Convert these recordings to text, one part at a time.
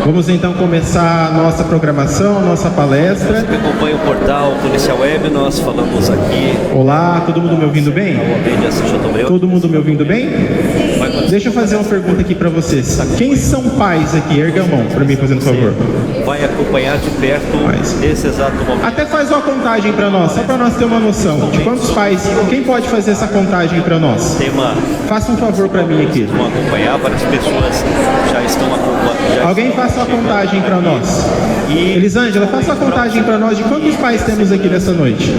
Vamos então começar a nossa programação, a nossa palestra. Você que acompanha o portal Policial Web, nós falamos aqui. Olá, todo mundo me ouvindo bem? Todo mundo me ouvindo bem? Deixa eu fazer uma pergunta aqui para vocês. Quem são pais aqui? Erga a mão para mim, fazendo favor. Vai acompanhar de perto esse exato momento. Até faz uma contagem para nós, só para nós ter uma noção de quantos pais. Quem pode fazer essa contagem para nós? Faça um favor para mim aqui. Vão acompanhar, várias pessoas já estão acompanhando. Alguém faça uma contagem para nós. Elisângela, faça a contagem para nós de quantos pais temos aqui nessa noite.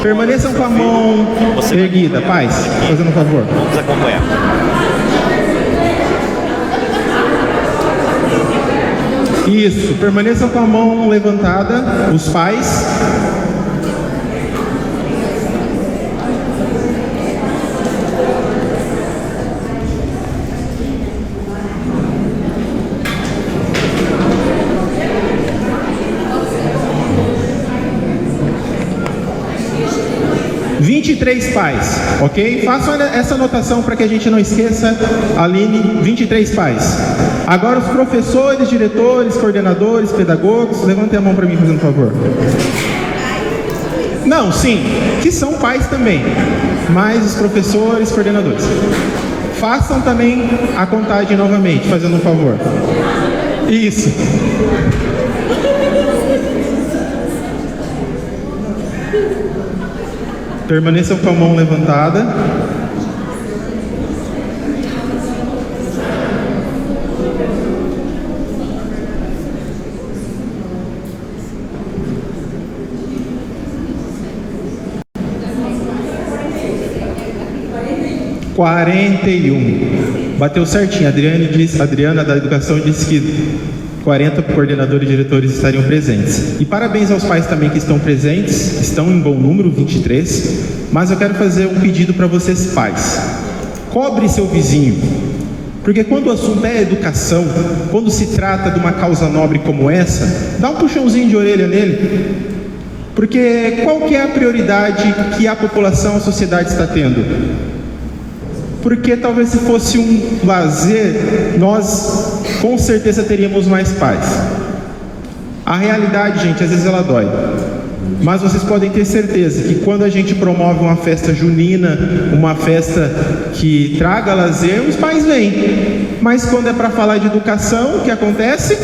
Permaneçam com a mão erguida, pais, fazendo um favor. Vamos acompanhar. Isso, permaneçam com a mão levantada, os pais. (23 pais, ok? Façam essa anotação para que a gente não esqueça. Aline, 23 pais. Agora os professores, diretores, coordenadores, pedagogos, levantem a mão para mim, fazendo um favor. Não, sim, que são pais também, mas os professores, coordenadores. Façam também a contagem novamente, fazendo um favor. Isso. Permaneçam com a mão levantada. (41). Bateu certinho. Adriana da Educação disse que 40 coordenadores e diretores estariam presentes. E parabéns aos pais também que estão presentes, estão em bom número, 23. Mas eu quero fazer um pedido para vocês, pais. Cobre seu vizinho. Porque quando o assunto é educação, quando se trata de uma causa nobre como essa, dá um puxãozinho de orelha nele. Porque qual que é a prioridade que a população, a sociedade está tendo? Porque talvez se fosse um lazer, nós com certeza teríamos mais paz. A realidade, gente, às vezes ela dói. Mas vocês podem ter certeza que quando a gente promove uma festa junina, uma festa que traga lazer, os pais vêm. Mas quando é para falar de educação, o que acontece?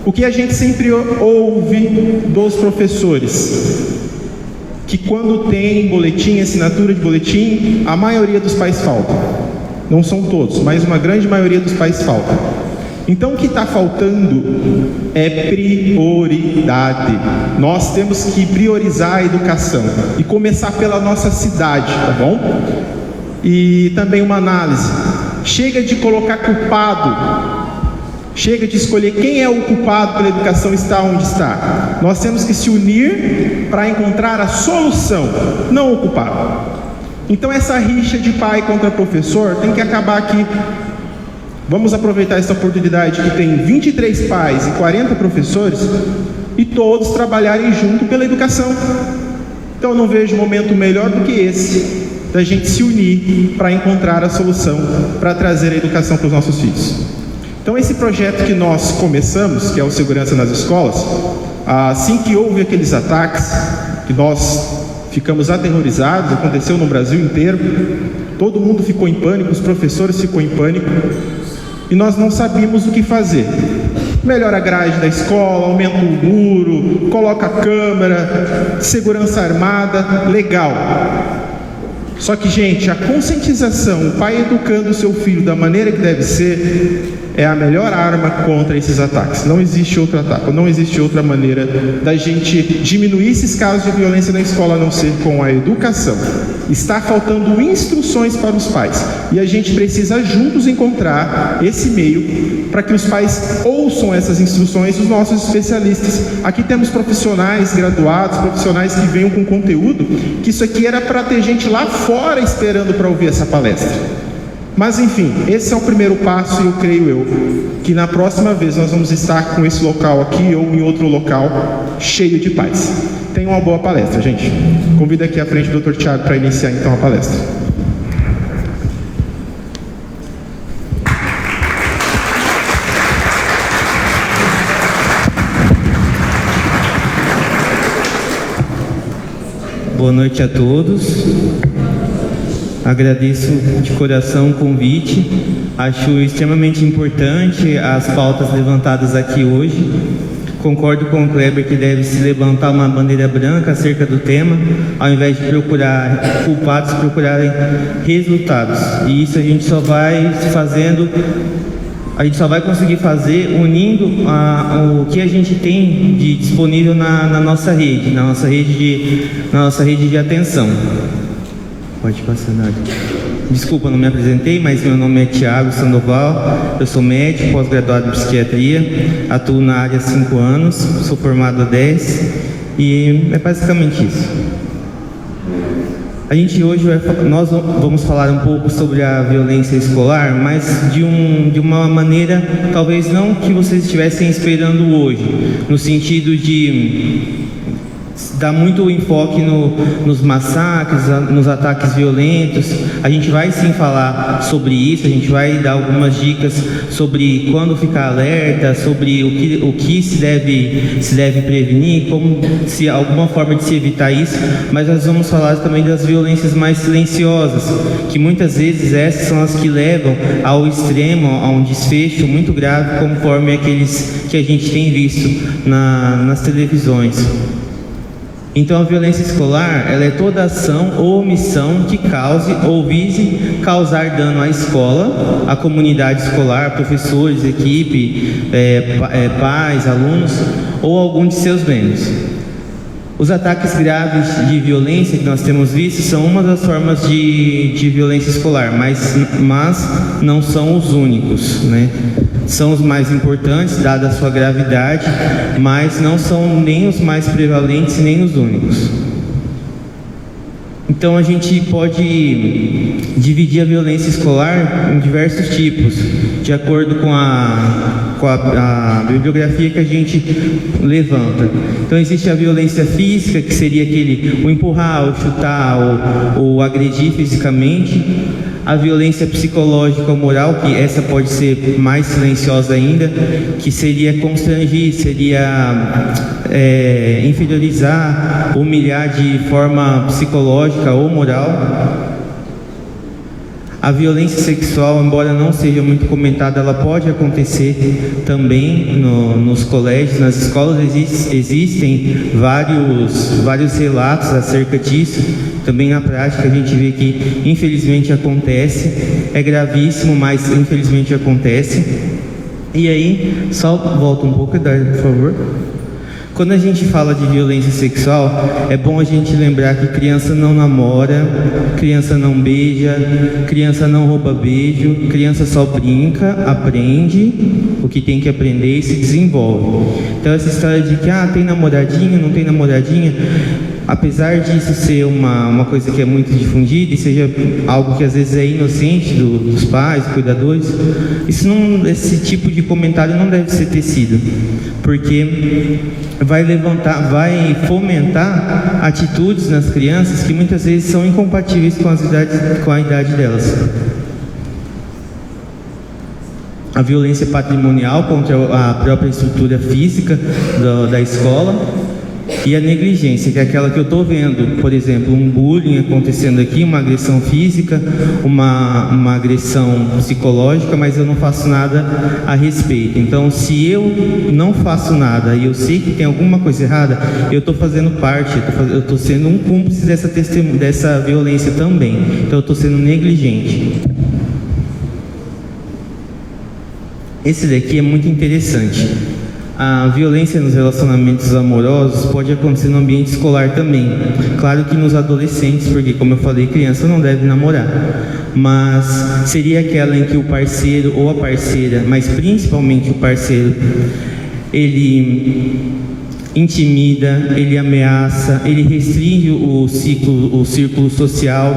O que a gente sempre ouve dos professores? Que quando tem boletim, assinatura de boletim, a maioria dos pais falta. Não são todos, mas uma grande maioria dos pais falta. Então o que está faltando é prioridade. Nós temos que priorizar a educação e começar pela nossa cidade, tá bom? E também uma análise. Chega de colocar culpado. Chega de escolher quem é o culpado pela educação estar onde está. Nós temos que se unir para encontrar a solução, não o culpado. Então essa rixa de pai contra professor tem que acabar aqui. Vamos aproveitar essa oportunidade que tem 23 pais e 40 professores e todos trabalharem junto pela educação. Então eu não vejo momento melhor do que esse, da gente se unir para encontrar a solução, para trazer a educação para os nossos filhos. Então esse projeto que nós começamos, que é o Segurança nas Escolas, assim que houve aqueles ataques, que nós ficamos aterrorizados, aconteceu no Brasil inteiro, todo mundo ficou em pânico, os professores ficou em pânico, e nós não sabíamos o que fazer. Melhora a grade da escola, aumenta o muro, coloca a câmera, segurança armada, legal. Só que, gente, a conscientização, o pai educando o seu filho da maneira que deve ser, é a melhor arma contra esses ataques. Não existe outro ataque, não existe outra maneira da gente diminuir esses casos de violência na escola a não ser com a educação. Está faltando instruções para os pais e a gente precisa juntos encontrar esse meio para que os pais ouçam essas instruções dos nossos especialistas. Aqui temos profissionais graduados, profissionais que venham com conteúdo, que isso aqui era para ter gente lá fora esperando para ouvir essa palestra. Mas enfim, esse é o primeiro passo e eu creio que na próxima vez nós vamos estar com esse local aqui ou em outro local cheio de paz. Tenha uma boa palestra, gente. Convido aqui à frente o Dr. Thiago para iniciar então a palestra. Boa noite a todos. Agradeço de coração o convite. Acho extremamente importante as pautas levantadas aqui hoje. Concordo com o Kleber que deve se levantar uma bandeira branca acerca do tema, ao invés de procurar culpados, procurarem resultados. E isso a gente só vai fazendo, a gente só vai conseguir fazer unindo o que a gente tem de disponível na nossa rede, na nossa rede de atenção. Pode passar, Nádia. Desculpa, não me apresentei, mas meu nome é Thiago Sandoval, eu sou médico, pós-graduado em psiquiatria, atuo na área há 5 anos, sou formado há 10 e é basicamente isso. A gente hoje nós vamos falar um pouco sobre a violência escolar, mas de uma maneira talvez não que vocês estivessem esperando hoje, no sentido de dá muito enfoque nos massacres, nos ataques violentos. A gente vai sim falar sobre isso, a gente vai dar algumas dicas sobre quando ficar alerta, sobre o que se deve prevenir, como se alguma forma de se evitar isso, mas nós vamos falar também das violências mais silenciosas, que muitas vezes essas são as que levam ao extremo, a um desfecho muito grave, conforme aqueles que a gente tem visto nas televisões. Então a violência escolar, ela é toda ação ou omissão que cause ou vise causar dano à escola, à comunidade escolar, professores, equipe, pais, alunos ou algum de seus membros. Os ataques graves de violência que nós temos visto são uma das formas de violência escolar, mas não são os únicos, né? São os mais importantes, dada a sua gravidade, mas não são nem os mais prevalentes nem os únicos. Então a gente pode dividir a violência escolar em diversos tipos, de acordo com a bibliografia que a gente levanta. Então existe a violência física, que seria o empurrar, o chutar, ou agredir fisicamente. A violência psicológica ou moral, que essa pode ser mais silenciosa ainda, que seria constrangir, seria inferiorizar, humilhar de forma psicológica ou moral. A violência sexual, embora não seja muito comentada, ela pode acontecer também nos colégios, nas escolas. Existem vários relatos acerca disso. Também na prática a gente vê que infelizmente acontece. É gravíssimo, mas infelizmente acontece. E aí, só volta um pouco, por favor. Quando a gente fala de violência sexual, é bom a gente lembrar que criança não namora, criança não beija, criança não rouba beijo, criança só brinca, aprende o que tem que aprender e se desenvolve. Então essa história de que tem namoradinho, não tem namoradinha, apesar disso ser uma coisa que é muito difundida e seja algo que às vezes é inocente dos pais, cuidadores, esse tipo de comentário não deve ser tecido, porque vai fomentar atitudes nas crianças que muitas vezes são incompatíveis com a idade delas. A violência patrimonial contra a própria estrutura física da escola. E a negligência, que é aquela que eu estou vendo, por exemplo, um bullying acontecendo aqui, uma agressão física, uma agressão psicológica, mas eu não faço nada a respeito. Então, se eu não faço nada e eu sei que tem alguma coisa errada, eu estou fazendo parte, eu estou sendo um cúmplice dessa violência também. Então, eu estou sendo negligente. Esse daqui é muito interessante. A violência nos relacionamentos amorosos pode acontecer no ambiente escolar também. Claro que nos adolescentes, porque como eu falei, criança não deve namorar. Mas seria aquela em que o parceiro ou a parceira, mas principalmente o parceiro, ele intimida, ele ameaça, ele restringe o círculo social,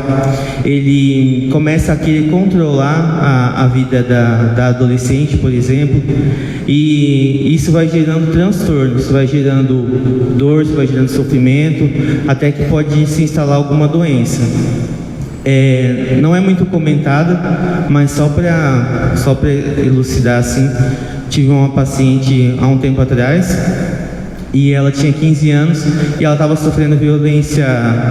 ele começa a querer controlar a vida da adolescente, por exemplo, e isso vai gerando transtorno, isso vai gerando dor, isso vai gerando sofrimento, até que pode se instalar alguma doença. Não é muito comentada, mas só para elucidar assim, tive uma paciente há um tempo atrás e ela tinha 15 anos e ela estava sofrendo violência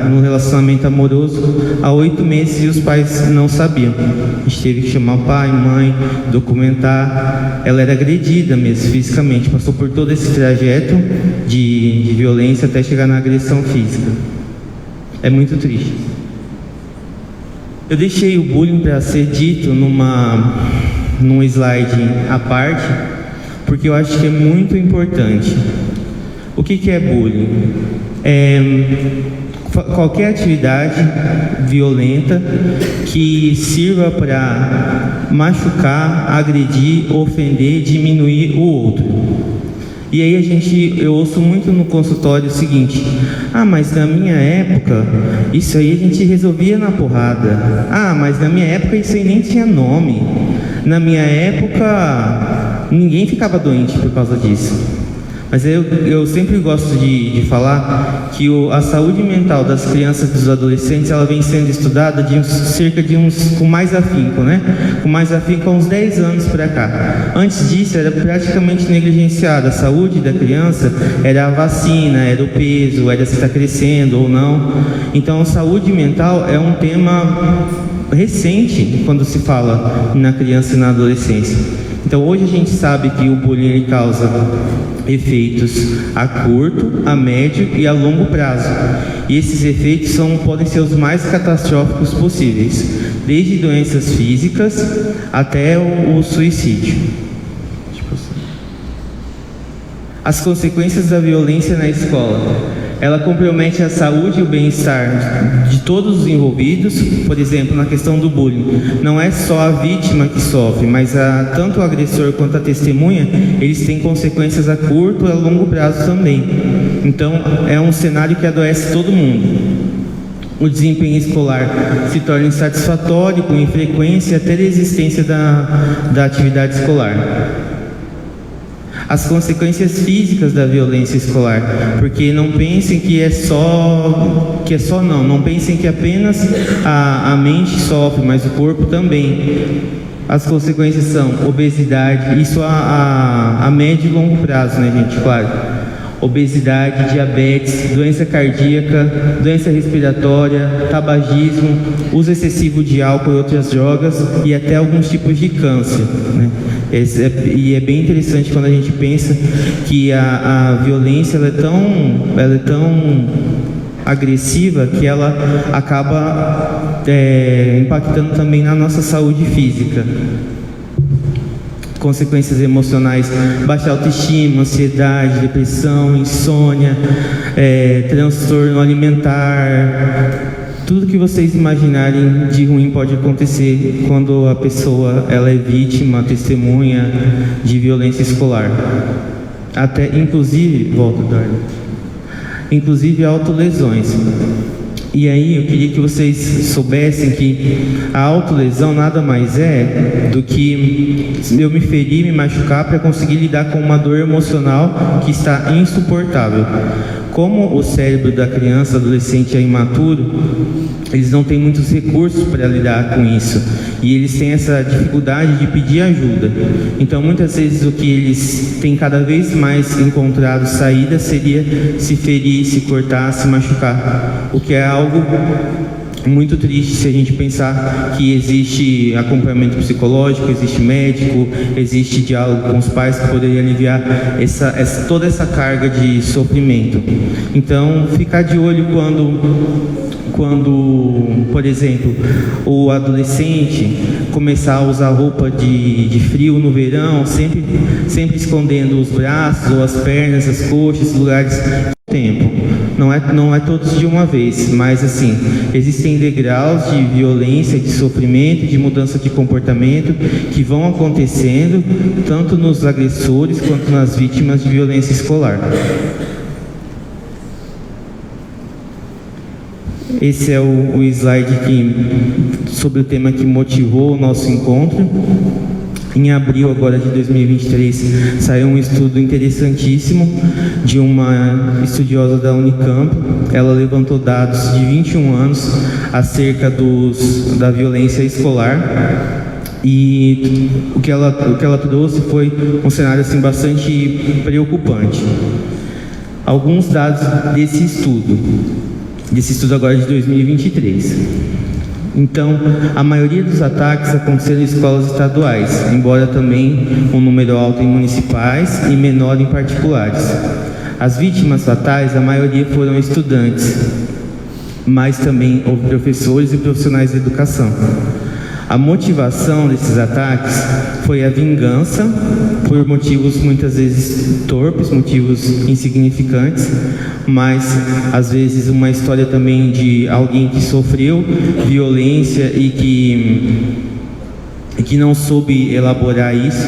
no relacionamento amoroso há 8 meses e os pais não sabiam. A gente teve que chamar o pai, mãe, documentar. Ela era agredida mesmo fisicamente, passou por todo esse trajeto de violência até chegar na agressão física. É muito triste. Eu deixei o bullying para ser dito num slide à parte, porque eu acho que é muito importante. O que é bullying? Qualquer atividade violenta que sirva para machucar, agredir, ofender, diminuir o outro. E aí eu ouço muito no consultório o seguinte: mas na minha época isso aí a gente resolvia na porrada. Mas na minha época isso aí nem tinha nome. Na minha época ninguém ficava doente por causa disso. Mas eu sempre gosto de falar que a saúde mental das crianças e dos adolescentes, ela vem sendo estudada com mais afinco, né? Com mais afinco há uns 10 anos para cá. Antes disso era praticamente negligenciada. A saúde da criança era a vacina, era o peso, era se está crescendo ou não. Então a saúde mental é um tema recente quando se fala na criança e na adolescência. Então hoje a gente sabe que o bullying ele causa efeitos a curto, a médio e a longo prazo. E esses efeitos podem ser os mais catastróficos possíveis, desde doenças físicas até o suicídio. As consequências da violência na escola. Ela compromete a saúde e o bem-estar de todos os envolvidos. Por exemplo, na questão do bullying, não é só a vítima que sofre, mas tanto o agressor quanto a testemunha, eles têm consequências a curto e a longo prazo também. Então, é um cenário que adoece todo mundo. O desempenho escolar se torna insatisfatório, com infrequência até a existência da atividade escolar. As consequências físicas da violência escolar, porque não pensem não pensem que apenas a mente sofre, mas o corpo também. As consequências são obesidade, isso a médio e longo prazo, né, gente, claro. Obesidade, diabetes, doença cardíaca, doença respiratória, tabagismo, uso excessivo de álcool e outras drogas e até alguns tipos de câncer, né? E é bem interessante quando a gente pensa que a violência ela é tão agressiva que ela acaba impactando também na nossa saúde física. Consequências emocionais, baixa autoestima, ansiedade, depressão, insônia, transtorno alimentar. Tudo que vocês imaginarem de ruim pode acontecer quando a pessoa ela é vítima, testemunha de violência escolar. Até, inclusive, inclusive autolesões. E aí eu queria que vocês soubessem que a autolesão nada mais é do que eu me ferir, me machucar para conseguir lidar com uma dor emocional que está insuportável. Como o cérebro da criança, adolescente é imaturo, eles não têm muitos recursos para lidar com isso. E eles têm essa dificuldade de pedir ajuda. Então, muitas vezes, o que eles têm cada vez mais encontrado saída seria se ferir, se cortar, se machucar. O que é algo muito triste se a gente pensar que existe acompanhamento psicológico, existe médico, existe diálogo com os pais que poderia aliviar toda essa carga de sofrimento. Então, ficar de olho quando, por exemplo, o adolescente começar a usar roupa de frio no verão, sempre escondendo os braços ou as pernas, as coxas, lugares tempo. Não é todos de uma vez, mas assim, existem degraus de violência, de sofrimento, de mudança de comportamento que vão acontecendo tanto nos agressores quanto nas vítimas de violência escolar. Esse é o slide sobre o tema que motivou o nosso encontro. Em abril agora de 2023 saiu um estudo interessantíssimo de uma estudiosa da Unicamp. Ela levantou dados de 21 anos acerca da violência escolar. E o que ela trouxe foi um cenário assim, bastante preocupante. Alguns dados desse estudo agora de 2023. Então, a maioria dos ataques aconteceram em escolas estaduais, embora também um número alto em municipais e menor em particulares. As vítimas fatais, a maioria foram estudantes, mas também houve professores e profissionais de educação. A motivação desses ataques foi a vingança, por motivos muitas vezes torpes, motivos insignificantes, mas às vezes uma história também de alguém que sofreu violência e que não soube elaborar isso.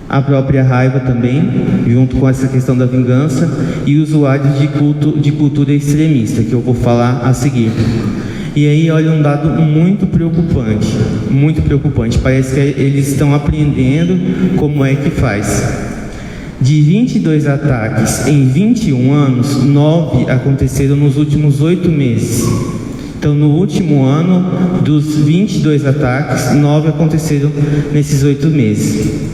A própria raiva também, junto com essa questão da vingança, e usuários de cultura extremista, que eu vou falar a seguir. E aí, olha, um dado muito preocupante, parece que eles estão aprendendo como é que faz. De 22 ataques em 21 anos, 9 aconteceram nos últimos 8 meses. Então, no último ano, dos 22 ataques, 9 aconteceram nesses 8 meses.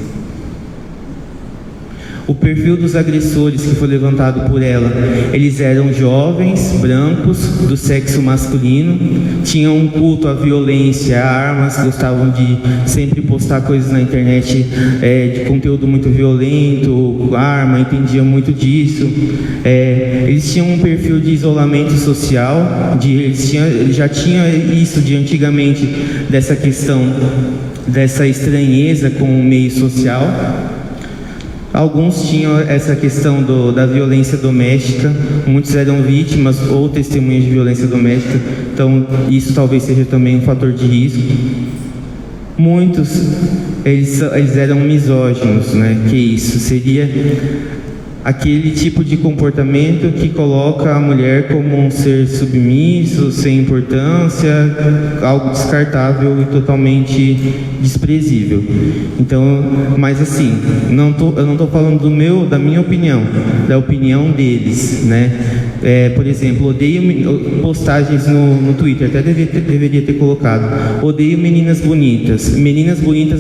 O perfil dos agressores que foi levantado por ela, eles eram jovens, brancos, do sexo masculino, tinham um culto à violência, a armas, gostavam de sempre postar coisas na internet de conteúdo muito violento, arma, entendiam muito disso. Eles tinham um perfil de isolamento social, já tinha isso de antigamente, dessa questão, dessa estranheza com o meio social. Alguns tinham essa questão da violência doméstica, muitos eram vítimas ou testemunhas de violência doméstica, então isso talvez seja também um fator de risco. Muitos, eles eram misóginos, né? Que isso seria aquele tipo de comportamento que coloca a mulher como um ser submisso, sem importância, algo descartável e totalmente desprezível. Então, mas assim, eu não estou falando da minha opinião, da opinião deles, né? Por exemplo, odeio postagens no Twitter, até deveria ter colocado: odeio meninas bonitas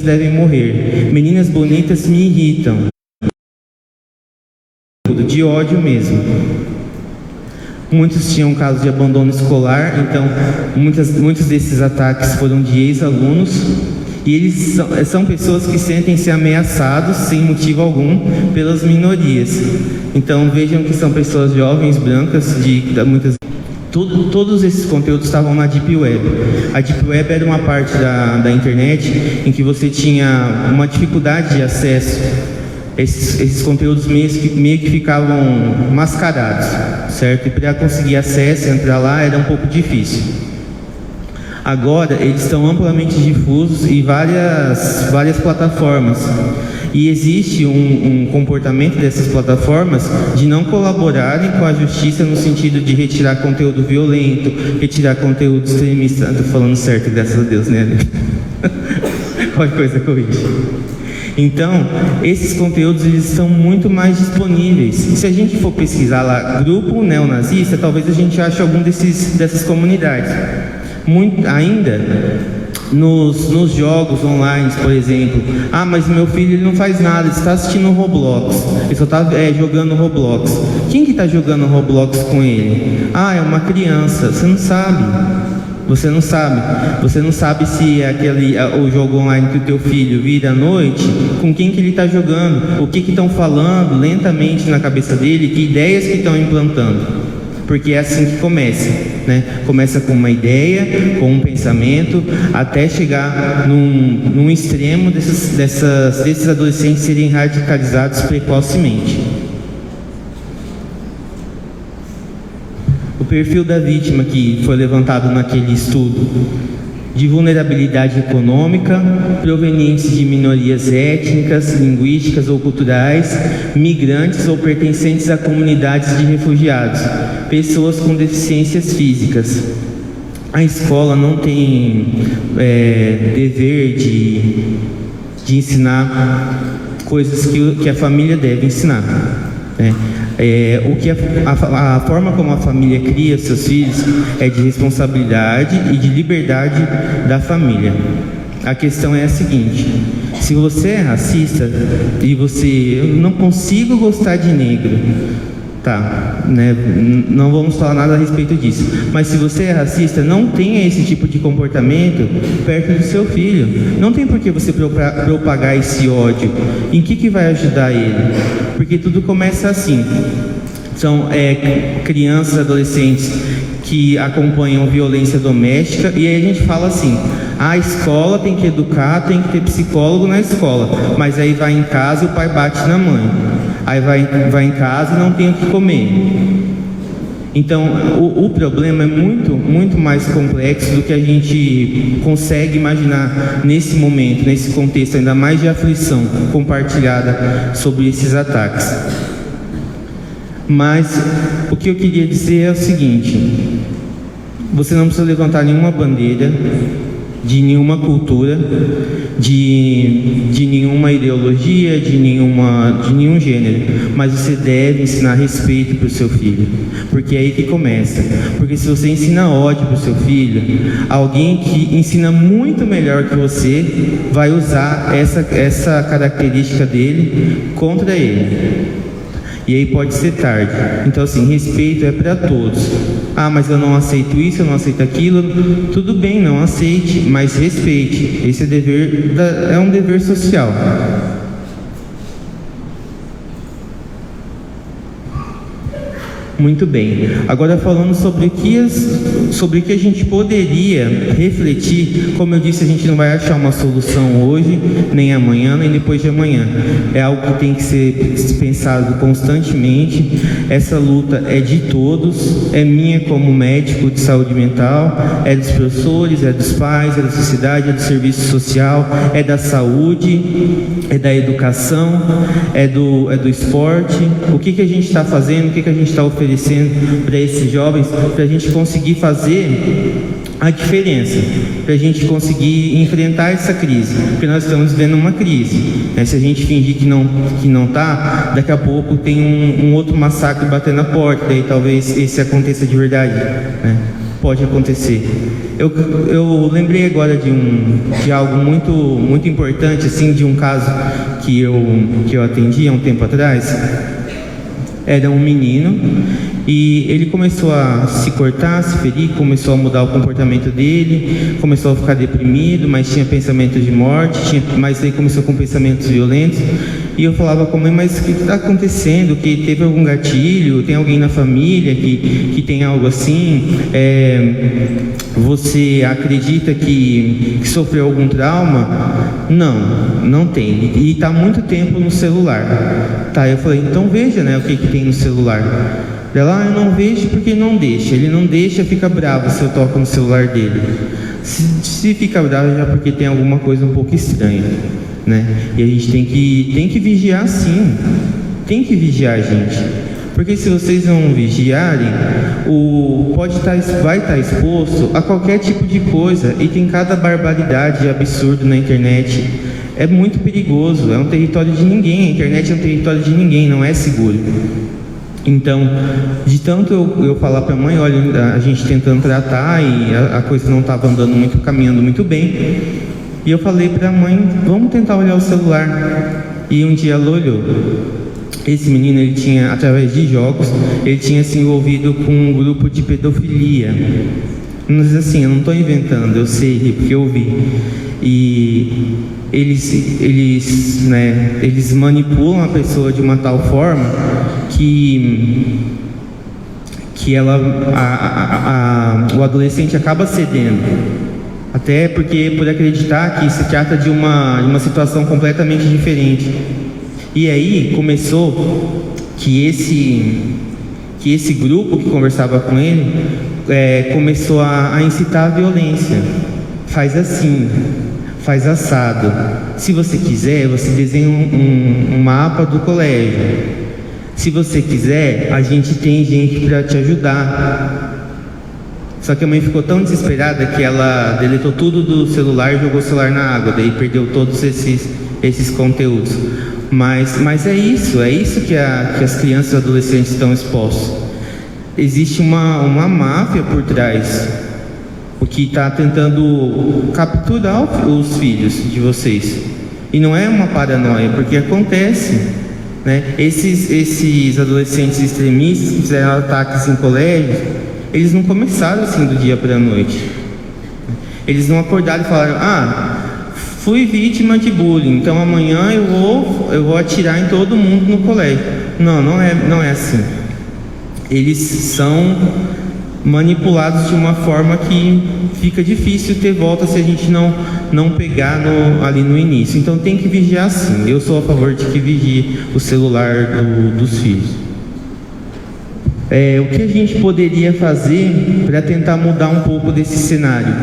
devem morrer, meninas bonitas me irritam. De ódio mesmo. Muitos tinham casos de abandono escolar, então muitos desses ataques foram de ex-alunos, e eles são pessoas que sentem-se ameaçados sem motivo algum pelas minorias. Então vejam que são pessoas jovens, brancas, todos esses conteúdos estavam na Deep Web. A Deep Web era uma parte da internet em que você tinha uma dificuldade de acesso. Esses conteúdos meio que ficavam mascarados, certo? E para conseguir acesso, entrar lá, era um pouco difícil. Agora, eles estão amplamente difusos em várias plataformas. E existe um comportamento dessas plataformas de não colaborarem com a justiça no sentido de retirar conteúdo violento, retirar conteúdo extremista. Estou falando certo, graças a Deus, né? Qualquer coisa corrige. Então, esses conteúdos eles estão muito mais disponíveis. E se a gente for pesquisar lá, grupo neonazista, talvez a gente ache algum dessas comunidades. Ainda nos jogos online, por exemplo. Ah, mas meu filho ele não faz nada, ele está assistindo Roblox, ele só está jogando Roblox. Quem que está jogando Roblox com ele? Ah, é uma criança, você não sabe. Você não sabe se é o jogo online que o teu filho vira à noite, com quem que ele está jogando, o que estão falando lentamente na cabeça dele, que ideias que estão implantando. Porque é assim que começa, né? Começa com uma ideia, com um pensamento, até chegar num extremo desses adolescentes serem radicalizados precocemente. O perfil da vítima que foi levantado naquele estudo: de vulnerabilidade econômica, provenientes de minorias étnicas, linguísticas ou culturais, migrantes ou pertencentes a comunidades de refugiados, pessoas com deficiências físicas. A escola não tem dever de ensinar coisas que a família deve ensinar, né? A forma como a família cria seus filhos é de responsabilidade e de liberdade da família. A questão é a seguinte: se você é racista e eu não consigo gostar de negro, tá, né? Não vamos falar nada a respeito disso. Mas se você é racista, não tenha esse tipo de comportamento perto do seu filho. Não tem por que você propagar esse ódio. Em que vai ajudar ele? Porque tudo começa assim. São crianças, adolescentes que acompanham violência doméstica, e aí a gente fala assim: a escola tem que educar, tem que ter psicólogo na escola, mas aí vai em casa e o pai bate na mãe, aí vai em casa e não tem o que comer. Então o problema é muito, muito mais complexo do que a gente consegue imaginar nesse momento, nesse contexto ainda mais de aflição compartilhada sobre esses ataques. Mas o que eu queria dizer é o seguinte: você não precisa levantar nenhuma bandeira de nenhuma cultura, de nenhuma ideologia, de nenhum gênero, mas você deve ensinar respeito para o seu filho, porque é aí que começa. Porque se você ensina ódio para o seu filho, alguém que ensina muito melhor que você vai usar essa característica dele contra ele. E aí pode ser tarde. Então, assim, respeito é para todos. Ah, mas eu não aceito isso, eu não aceito aquilo. Tudo bem, não aceite, mas respeite. Esse é um dever social. Muito bem. Agora falando sobre o que a gente poderia refletir. Como eu disse, a gente não vai achar uma solução hoje, nem amanhã, nem depois de amanhã. É algo que tem que ser pensado constantemente. Essa luta é de todos, é minha como médico de saúde mental, é dos professores, é dos pais, é da sociedade, é do serviço social, é da saúde, é da educação, é do esporte. O que a gente está fazendo, o que a gente está oferecendo para esses jovens, para a gente conseguir fazer a diferença, para a gente conseguir enfrentar essa crise, porque nós estamos vivendo uma crise, né? Se a gente fingir que não está, daqui a pouco tem um outro massacre batendo na porta, daí talvez esse aconteça de verdade, né? Pode acontecer. Eu lembrei agora de algo muito, muito importante, assim, de um caso que eu atendi há um tempo atrás. Era um menino e ele começou a se cortar, se ferir, começou a mudar o comportamento dele, começou a ficar deprimido, mas tinha pensamentos de morte, mas aí começou com pensamentos violentos. E eu falava com a mãe: mas o que está acontecendo? Que teve algum gatilho? Tem alguém na família que tem algo assim? Você acredita que sofreu algum trauma? Não tem. E está há muito tempo no celular. Tá, eu falei: então veja, né, o que tem no celular. Ela: eu não vejo porque não deixa. Ele não deixa, fica bravo se eu toco no celular dele. Se fica bravo, já porque tem alguma coisa um pouco estranha, né? E a gente tem que vigiar, sim. Tem que vigiar, gente. Porque se vocês não vigiarem, vai estar exposto a qualquer tipo de coisa. E tem cada barbaridade e absurdo na internet. É muito perigoso, é um território de ninguém. A internet é um território de ninguém, não é seguro. Então, de tanto eu falar para a mãe: olha, a gente tentando tratar e a coisa não estava caminhando muito bem. E eu falei para a mãe: vamos tentar olhar o celular. E um dia ela olhou. Esse menino, ele tinha, através de jogos, ele tinha se envolvido com um grupo de pedofilia. Mas assim, eu não estou inventando, eu sei, porque eu vi. E eles manipulam a pessoa de uma tal forma que o adolescente acaba cedendo. Até porque por acreditar que se trata de uma situação completamente diferente. E aí começou que esse grupo que conversava com ele começou a incitar a violência. Faz assim, faz assado. Se você quiser, você desenha um mapa do colégio. Se você quiser, a gente tem gente para te ajudar. Só que a mãe ficou tão desesperada que ela deletou tudo do celular e jogou o celular na água. Daí perdeu todos esses conteúdos. Mas é isso que as crianças e adolescentes estão expostos. Existe uma máfia por trás o que está tentando capturar os filhos de vocês. E não é uma paranoia, porque acontece, né? Esses adolescentes extremistas que fizeram ataques em colégios, eles não começaram assim do dia para a noite. Eles não acordaram e falaram: fui vítima de bullying, então amanhã eu vou atirar em todo mundo no colégio. Não é assim. Eles são manipulados de uma forma que fica difícil ter volta se a gente não pegar ali no início. Então tem que vigiar sim. Eu sou a favor de que vigie o celular dos filhos. O que a gente poderia fazer para tentar mudar um pouco desse cenário?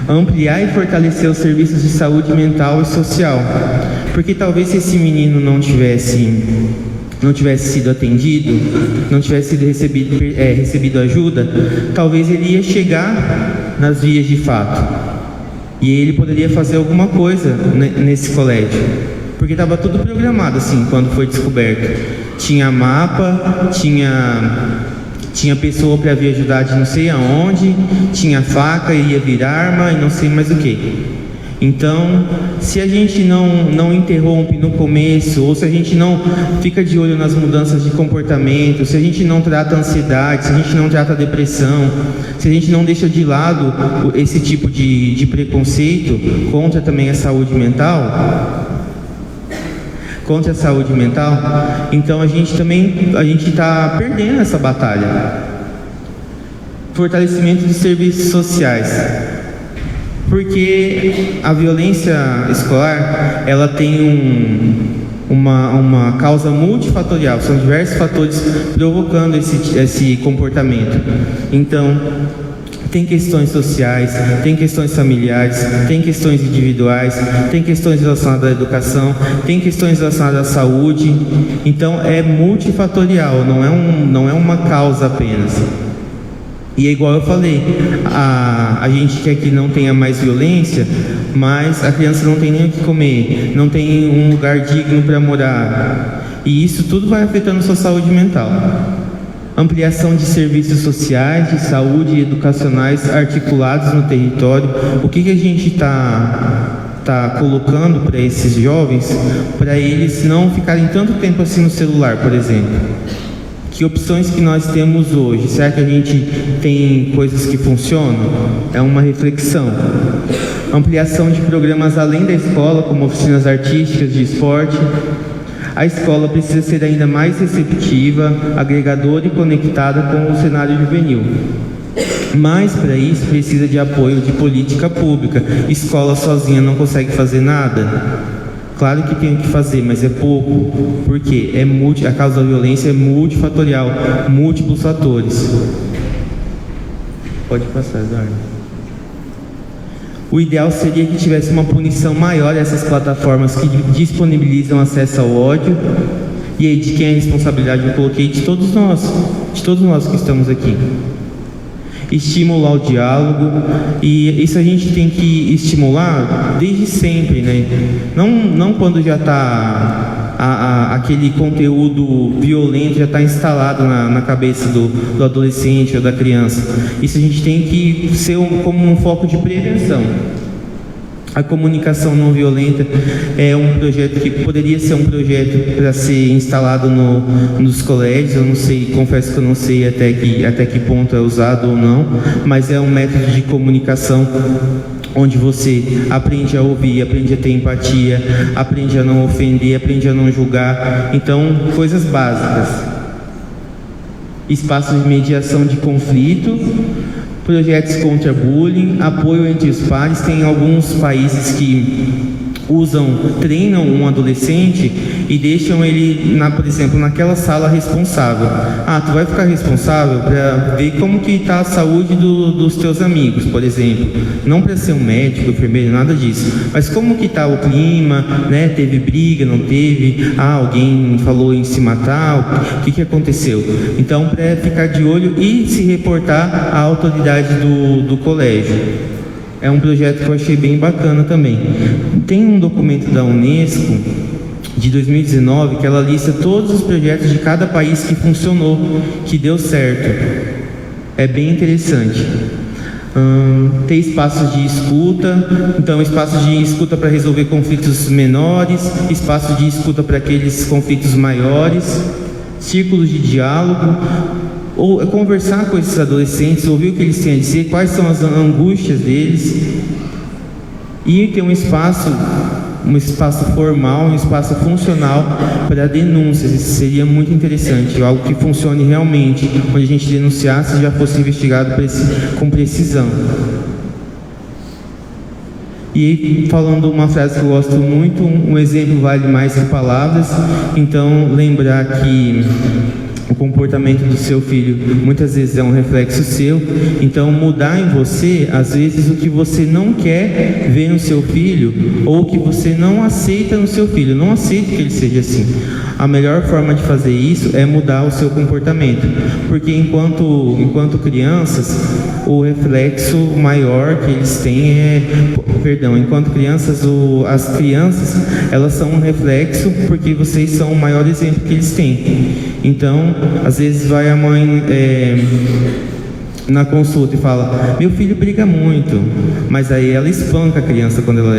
Ampliar e fortalecer os serviços de saúde mental e social, porque talvez se esse menino não tivesse sido atendido, não tivesse recebido ajuda, talvez ele ia chegar nas vias de fato e ele poderia fazer alguma coisa nesse colégio, porque estava tudo programado assim. Quando foi descoberto, tinha mapa, tinha pessoa para vir ajudar de não sei aonde, tinha faca, ia vir arma e não sei mais o que. Então, se a gente não interrompe no começo, ou se a gente não fica de olho nas mudanças de comportamento, se a gente não trata a ansiedade, se a gente não trata a depressão, se a gente não deixa de lado esse tipo de preconceito contra também a saúde mental, então a gente está perdendo essa batalha. Fortalecimento de serviços sociais, porque a violência escolar ela tem uma causa multifatorial, são diversos fatores provocando esse comportamento. Então tem questões sociais, tem questões familiares, tem questões individuais, tem questões relacionadas à educação, tem questões relacionadas à saúde. Então é multifatorial, não é uma causa apenas. E é igual eu falei, a gente quer que não tenha mais violência, mas a criança não tem nem o que comer, não tem um lugar digno para morar. E isso tudo vai afetando a sua saúde mental. Ampliação de serviços sociais, de saúde e educacionais articulados no território. O que a gente está colocando para esses jovens, para eles não ficarem tanto tempo assim no celular, por exemplo? Que opções que nós temos hoje? Será que a gente tem coisas que funcionam? É uma reflexão. Ampliação de programas além da escola, como oficinas artísticas, de esporte. A escola precisa ser ainda mais receptiva, agregadora e conectada com o cenário juvenil. Mas para isso precisa de apoio de política pública. Escola sozinha não consegue fazer nada. Claro que tem o que fazer, mas é pouco, porque a causa da violência é multifatorial, múltiplos fatores. Pode passar, Eduardo. O ideal seria que tivesse uma punição maior a essas plataformas que disponibilizam acesso ao ódio. E aí, de quem é a responsabilidade? Eu coloquei de todos nós que estamos aqui. Estimular o diálogo, e isso a gente tem que estimular desde sempre, né? Não quando já está aquele conteúdo violento já está instalado na cabeça do adolescente ou da criança. Isso a gente tem que ser como um foco de prevenção. A comunicação não violenta é um projeto que poderia ser um projeto para ser instalado nos colégios. Eu não sei, confesso que eu não sei até que ponto é usado ou não, mas é um método de comunicação onde você aprende a ouvir, aprende a ter empatia, aprende a não ofender, aprende a não julgar. Então, coisas básicas. Espaços de mediação de conflito, projetos contra bullying, apoio entre os pares. Tem alguns países que treinam um adolescente e deixam ele, por exemplo, naquela sala responsável. Tu vai ficar responsável para ver como que está a saúde dos teus amigos, por exemplo. Não para ser um médico, enfermeiro, nada disso. Mas como que está o clima, né? Teve briga, não teve? Alguém falou em se matar? O que aconteceu? Então, para ficar de olho e se reportar à autoridade do colégio. É um projeto que eu achei bem bacana também. Tem um documento da Unesco de 2019 que ela lista todos os projetos de cada país que funcionou, que deu certo. É bem interessante. Ter espaços de escuta, então espaços de escuta para resolver conflitos menores, espaços de escuta para aqueles conflitos maiores, círculos de diálogo, ou conversar com esses adolescentes, ouvir o que eles têm a dizer, quais são as angústias deles, e ter um espaço formal, um espaço funcional para denúncias. Isso seria muito interessante, algo que funcione realmente, onde a gente denunciasse e já fosse investigado com precisão. E falando uma frase que eu gosto muito, um exemplo vale mais que palavras, então lembrar que o comportamento do seu filho muitas vezes é um reflexo seu, então mudar em você, às vezes, o que você não quer ver no seu filho, ou o que você não aceita no seu filho, não aceita que ele seja assim. A melhor forma de fazer isso é mudar o seu comportamento, porque enquanto crianças, o reflexo maior que eles têm enquanto crianças, as crianças, elas são um reflexo, porque vocês são o maior exemplo que eles têm. Então, às vezes vai a mãe na consulta e fala: meu filho briga muito, mas aí ela espanca a criança quando ela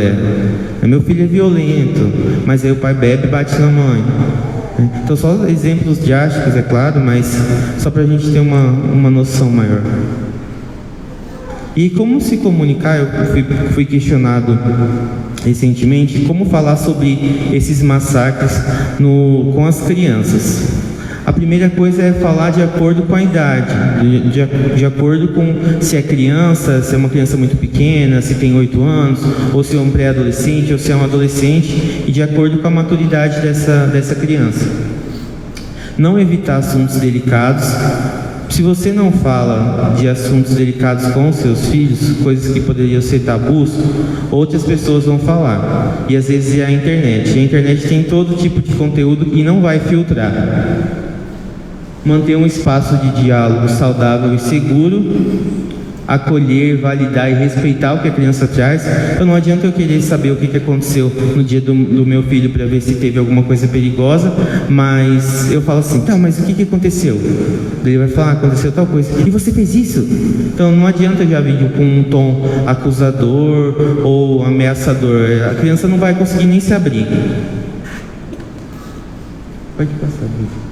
meu filho é violento, mas aí o pai bebe e bate na mãe. Então, só exemplos didáticos, é claro, mas só para a gente ter uma noção maior. E como se comunicar, eu fui questionado recentemente, como falar sobre esses massacres com as crianças. A primeira coisa é falar de acordo com a idade, de acordo com se é criança, se é uma criança muito pequena, se tem 8 anos, ou se é um pré-adolescente, ou se é um adolescente, e de acordo com a maturidade dessa criança. Não evitar assuntos delicados. Se você não fala de assuntos delicados com os seus filhos, coisas que poderiam ser tabus, outras pessoas vão falar. E às vezes é a internet. E a internet tem todo tipo de conteúdo e não vai filtrar. Manter um espaço de diálogo saudável e seguro, acolher, validar e respeitar o que a criança traz. Então não adianta eu querer saber o que aconteceu no dia do meu filho para ver se teve alguma coisa perigosa, mas eu falo assim: tá, mas o que aconteceu? Ele vai falar: aconteceu tal coisa. E você fez isso? Então não adianta já vir com um tom acusador ou ameaçador. A criança não vai conseguir nem se abrir. Pode passar, Bruno.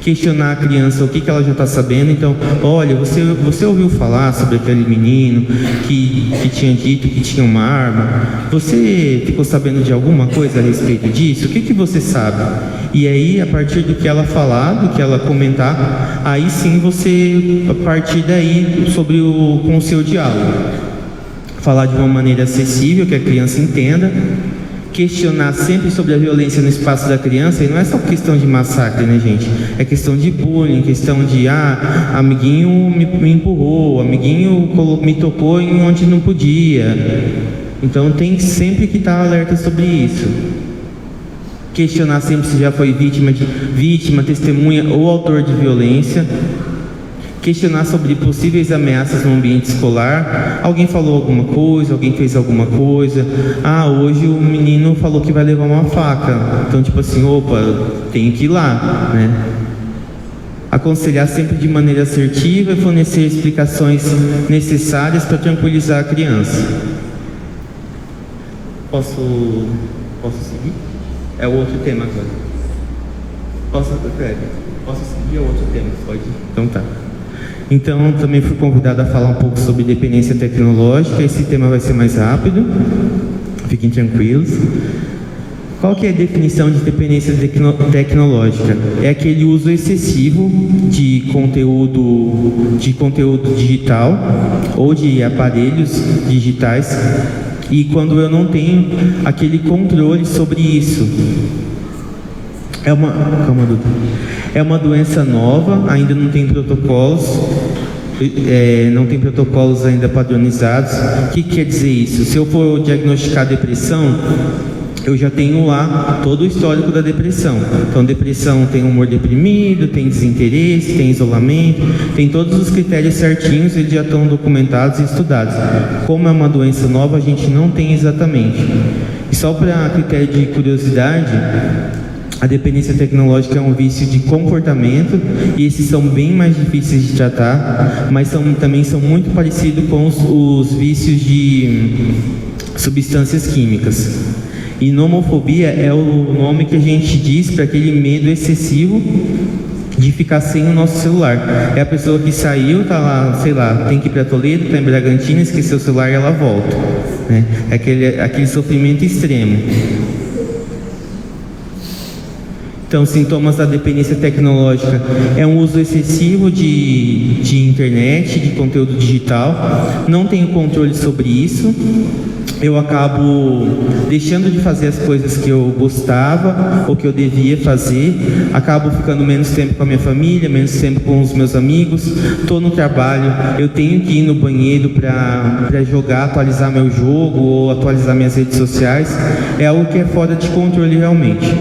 Questionar a criança o que ela já está sabendo. Então, olha, você ouviu falar sobre aquele menino que tinha dito que tinha uma arma? Você ficou sabendo de alguma coisa a respeito disso? O que você sabe? E aí, a partir do que ela falar, do que ela comentar, aí sim você, a partir daí, com o seu diálogo, falar de uma maneira acessível, que a criança entenda. Questionar sempre sobre a violência no espaço da criança, e não é só questão de massacre, né, gente? É questão de bullying, questão de amiguinho me empurrou, amiguinho me tocou em onde não podia. Então tem sempre que estar alerta sobre isso. Questionar sempre se já foi vítima, testemunha ou autor de violência. Questionar sobre possíveis ameaças no ambiente escolar. Alguém falou alguma coisa, alguém fez alguma coisa. Hoje o menino falou que vai levar uma faca. Então, tipo assim, opa, tenho que ir lá, né? Aconselhar sempre de maneira assertiva e fornecer explicações necessárias para tranquilizar a criança. Posso seguir? É o outro tema agora. Posso seguir o outro tema? Pode? Então tá. Então, também fui convidado a falar um pouco sobre dependência tecnológica. Esse tema vai ser mais rápido, fiquem tranquilos. Qual que é a definição de dependência tecnológica? É aquele uso excessivo de conteúdo digital ou de aparelhos digitais, e quando eu não tenho aquele controle sobre isso. É uma doença nova, ainda não tem protocolos, ainda padronizados. O que quer dizer isso? Se eu for diagnosticar depressão, eu já tenho lá todo o histórico da depressão. Então, depressão tem humor deprimido, tem desinteresse, tem isolamento, tem todos os critérios certinhos, eles já estão documentados e estudados. Como é uma doença nova, a gente não tem exatamente. E só para critério de curiosidade, A dependência tecnológica é um vício de comportamento e esses são bem mais difíceis de tratar, mas também são muito parecidos com os vícios de substâncias químicas. E nomofobia é o nome que a gente diz para aquele medo excessivo de ficar sem o nosso celular. É a pessoa que saiu, tá lá, sei lá, tem que ir para Toledo, tá em Bragantina, esqueceu o celular e ela volta, né? É aquele sofrimento extremo. Então, sintomas da dependência tecnológica é um uso excessivo de internet, de conteúdo digital. Não tenho controle sobre isso. Eu acabo deixando de fazer as coisas que eu gostava ou que eu devia fazer. Acabo ficando menos tempo com a minha família, menos tempo com os meus amigos. Estou no trabalho, eu tenho que ir no banheiro para jogar, atualizar meu jogo ou atualizar minhas redes sociais. É algo que é fora de controle realmente.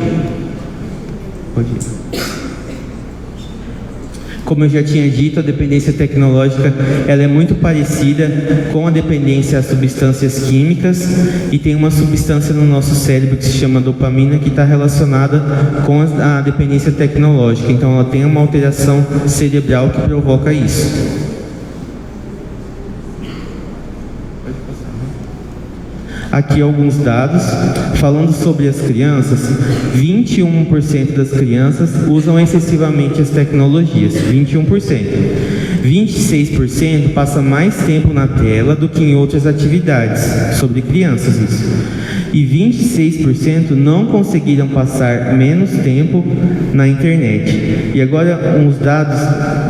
Como eu já tinha dito, a dependência tecnológica ela é muito parecida com a dependência às substâncias químicas e tem uma substância no nosso cérebro que se chama dopamina que está relacionada com a dependência tecnológica. Então ela tem uma alteração cerebral que provoca isso. Aqui alguns dados, falando sobre as crianças, 21% das crianças usam excessivamente as tecnologias, 21%. 26% passa mais tempo na tela do que em outras atividades, sobre crianças isso. E 26% não conseguiram passar menos tempo na internet. E agora uns dados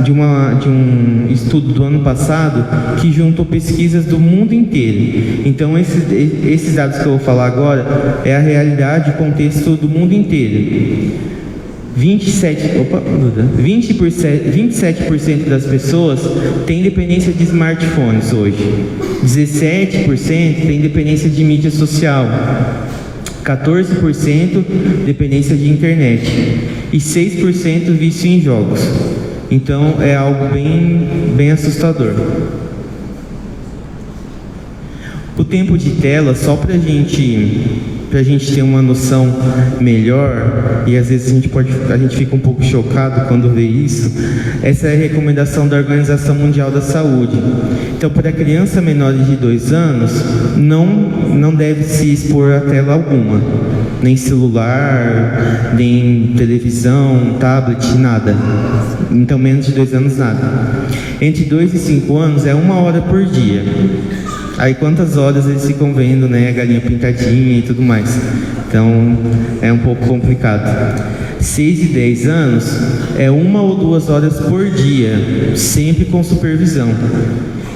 de um estudo do ano passado que juntou pesquisas do mundo inteiro. Então esses dados que eu vou falar agora é a realidade, o contexto do mundo inteiro. 27% das pessoas têm dependência de smartphones hoje. 17% têm dependência de mídia social. 14% dependência de internet. E 6% vício em jogos. Então é algo bem assustador. O tempo de tela, só para a gente ter uma noção melhor, e às vezes a gente fica um pouco chocado quando vê isso, essa é a recomendação da Organização Mundial da Saúde. Então, para criança menor de 2 anos, não deve se expor a tela alguma, nem celular, nem televisão, tablet, nada. Então, menos de 2 anos, nada. Entre 2 e 5 anos é 1 hora por dia. Aí quantas horas eles ficam vendo, né, a galinha pintadinha e tudo mais. Então é um pouco complicado. 6 e 10 anos é 1 ou 2 horas por dia, sempre com supervisão.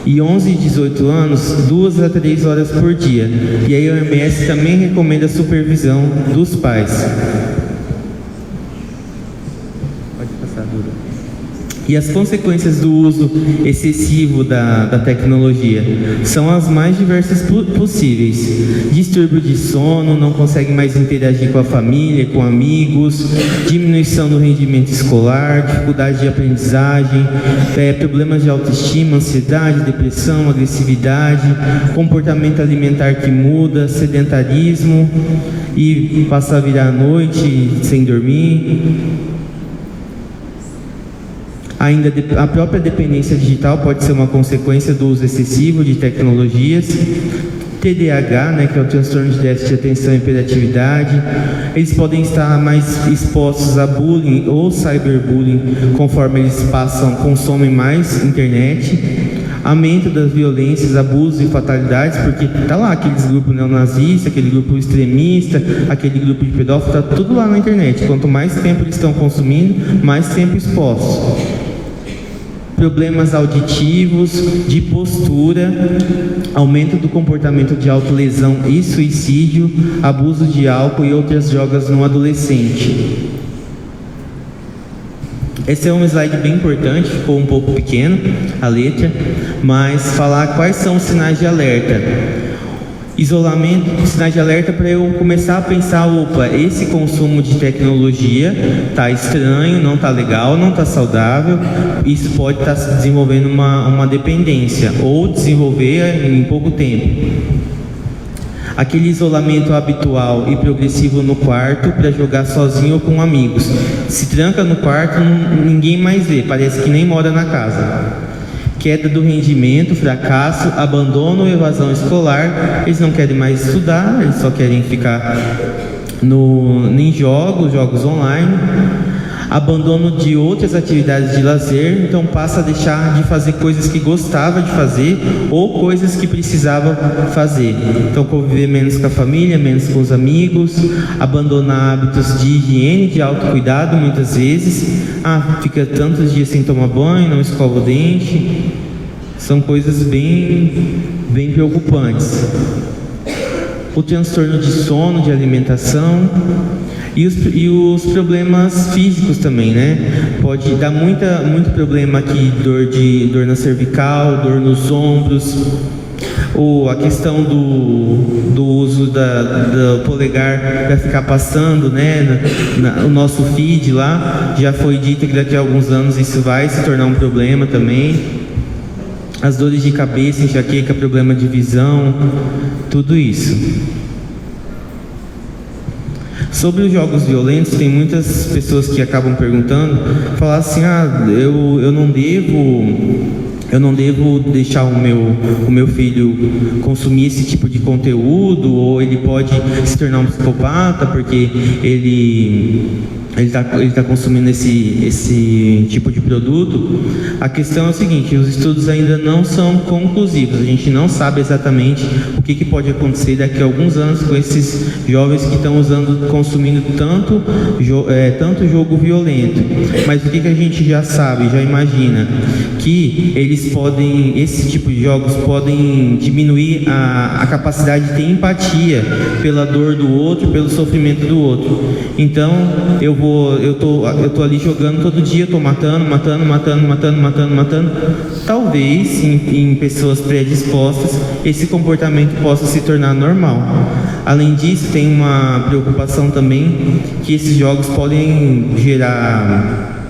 E 11 e 18 anos, 2 a 3 horas por dia. E aí a OMS também recomenda a supervisão dos pais. Pode passar, Duda. E as consequências do uso excessivo da tecnologia são as mais diversas possíveis. Distúrbio de sono, não consegue mais interagir com a família, com amigos, diminuição do rendimento escolar, dificuldade de aprendizagem, problemas de autoestima, ansiedade, depressão, agressividade, comportamento alimentar que muda, sedentarismo e passa a virar à noite sem dormir. Ainda a própria dependência digital pode ser uma consequência do uso excessivo de tecnologias. TDAH, né, que é o transtorno de déficit de atenção e hiperatividade. Eles podem estar mais expostos a bullying ou cyberbullying conforme eles consomem mais internet. Aumento das violências, abusos e fatalidades, porque tá lá aqueles grupos neonazistas, aquele grupo extremista, aquele grupo de pedófilos, tá tudo lá na internet. Quanto mais tempo eles estão consumindo, mais tempo expostos. Problemas auditivos, de postura, aumento do comportamento de autolesão e suicídio, abuso de álcool e outras drogas no adolescente. Esse é um slide bem importante, ficou um pouco pequeno a letra, mas falar quais são os sinais de alerta. Isolamento, sinais de alerta para eu começar a pensar, opa, esse consumo de tecnologia tá estranho, não tá legal, não tá saudável, isso pode estar desenvolvendo uma dependência, ou desenvolver em pouco tempo. Aquele isolamento habitual e progressivo no quarto para jogar sozinho ou com amigos. Se tranca no quarto, ninguém mais vê, parece que nem mora na casa. Queda do rendimento, fracasso, abandono, evasão escolar. Eles não querem mais estudar, eles só querem ficar em jogos online. Abandono de outras atividades de lazer, então passa a deixar de fazer coisas que gostava de fazer ou coisas que precisava fazer. Então conviver menos com a família, menos com os amigos, abandonar hábitos de higiene, de autocuidado muitas vezes. Fica tantos dias sem tomar banho, não escova o dente. São coisas bem preocupantes. O transtorno de sono, de alimentação. E os problemas físicos também, né? Pode dar muito problema aqui, dor na cervical, dor nos ombros, ou a questão do uso do polegar para ficar passando, né? O nosso feed lá, já foi dito que daqui a alguns anos isso vai se tornar um problema também. As dores de cabeça, enxaqueca, problema de visão, tudo isso. Sobre os jogos violentos, tem muitas pessoas que acabam perguntando, falar assim, eu não devo deixar o meu filho consumir esse tipo de conteúdo, ou ele pode se tornar um psicopata porque ele está consumindo esse tipo de produto. A questão é o seguinte: os estudos ainda não são conclusivos. A gente não sabe exatamente o que pode acontecer daqui a alguns anos com esses jovens que estão consumindo tanto jogo violento. Mas o que a gente já sabe, já imagina, que esse tipo de jogos podem diminuir a capacidade de ter empatia pela dor do outro, pelo sofrimento do outro. Então eu tô ali jogando todo dia, tô matando. Talvez em pessoas predispostas esse comportamento possa se tornar normal. Além disso, tem uma preocupação também que esses jogos podem gerar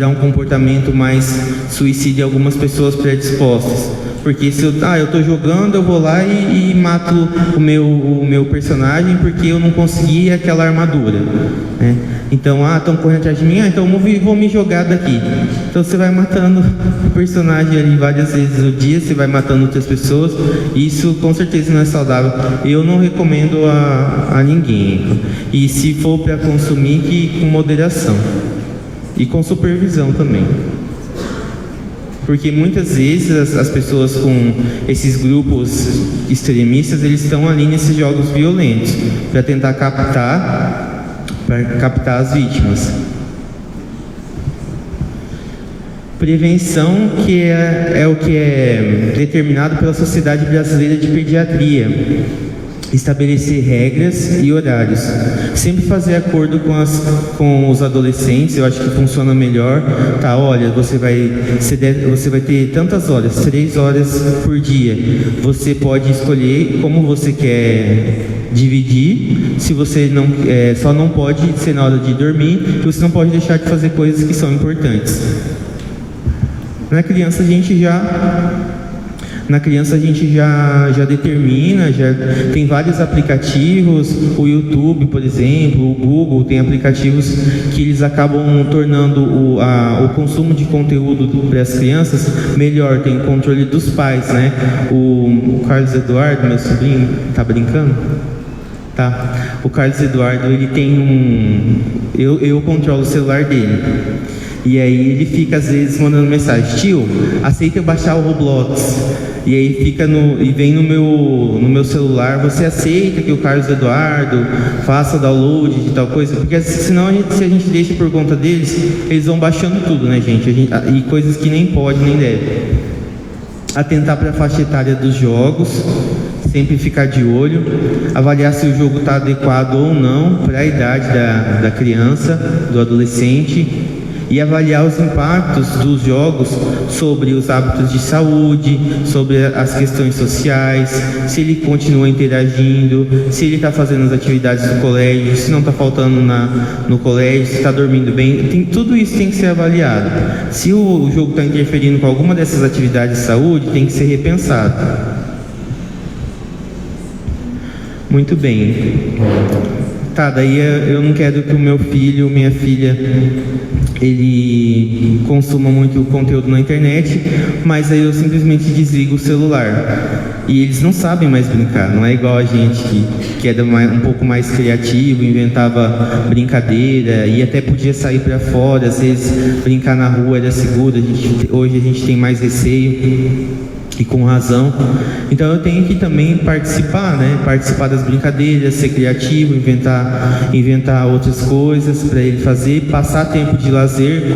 um comportamento mais suicida em algumas pessoas predispostas. Porque se eu tô jogando, eu vou lá e mato o meu personagem porque eu não consegui aquela armadura, né? Então, estão correndo atrás de mim, então eu vou me jogar daqui. Então você vai matando o personagem ali várias vezes no dia, você vai matando outras pessoas. Isso com certeza não é saudável. Eu não recomendo a ninguém. E se for para consumir, que com moderação. E com supervisão também. Porque muitas vezes as pessoas com esses grupos extremistas, eles estão ali nesses jogos violentos para tentar captar as vítimas. Prevenção, que é o que é determinado pela Sociedade Brasileira de Pediatria. Estabelecer regras e horários. Sempre fazer acordo com os adolescentes. Eu acho que funciona melhor. Olha, você vai ter tantas horas, 3 horas por dia. Você pode escolher como você quer dividir. Se você só não pode ser na hora de dormir, você não pode deixar de fazer coisas que são importantes. Na criança a gente já determina, já tem vários aplicativos, o YouTube, por exemplo, o Google tem aplicativos que eles acabam tornando o consumo de conteúdo para as crianças melhor, tem o controle dos pais, né? O Carlos Eduardo, meu sobrinho, tá brincando? Tá. O Carlos Eduardo, ele tem eu controlo o celular dele. E aí ele fica às vezes mandando mensagem: tio, aceita eu baixar o Roblox? E aí vem no meu celular: você aceita que o Carlos Eduardo faça download de tal coisa? Porque senão se a gente deixa por conta deles, eles vão baixando tudo, né, gente? E coisas que nem pode, nem deve. Atentar para a faixa etária dos jogos, sempre ficar de olho, avaliar se o jogo está adequado ou não para a idade da criança, do adolescente, e avaliar os impactos dos jogos sobre os hábitos de saúde, sobre as questões sociais, se ele continua interagindo, se ele está fazendo as atividades do colégio, se não está faltando no colégio, se está dormindo bem. Tudo isso tem que ser avaliado. Se o jogo está interferindo com alguma dessas atividades de saúde, tem que ser repensado. Muito bem. Tá, daí eu não quero que o meu filho, minha filha, ele consuma muito conteúdo na internet, mas aí eu simplesmente desligo o celular. E eles não sabem mais brincar, não é igual a gente que era um pouco mais criativo, inventava brincadeira e até podia sair para fora, às vezes brincar na rua era seguro, hoje a gente tem mais receio. E com razão. Então eu tenho que também participar, né? Participar das brincadeiras, ser criativo, inventar outras coisas para ele fazer, passar tempo de lazer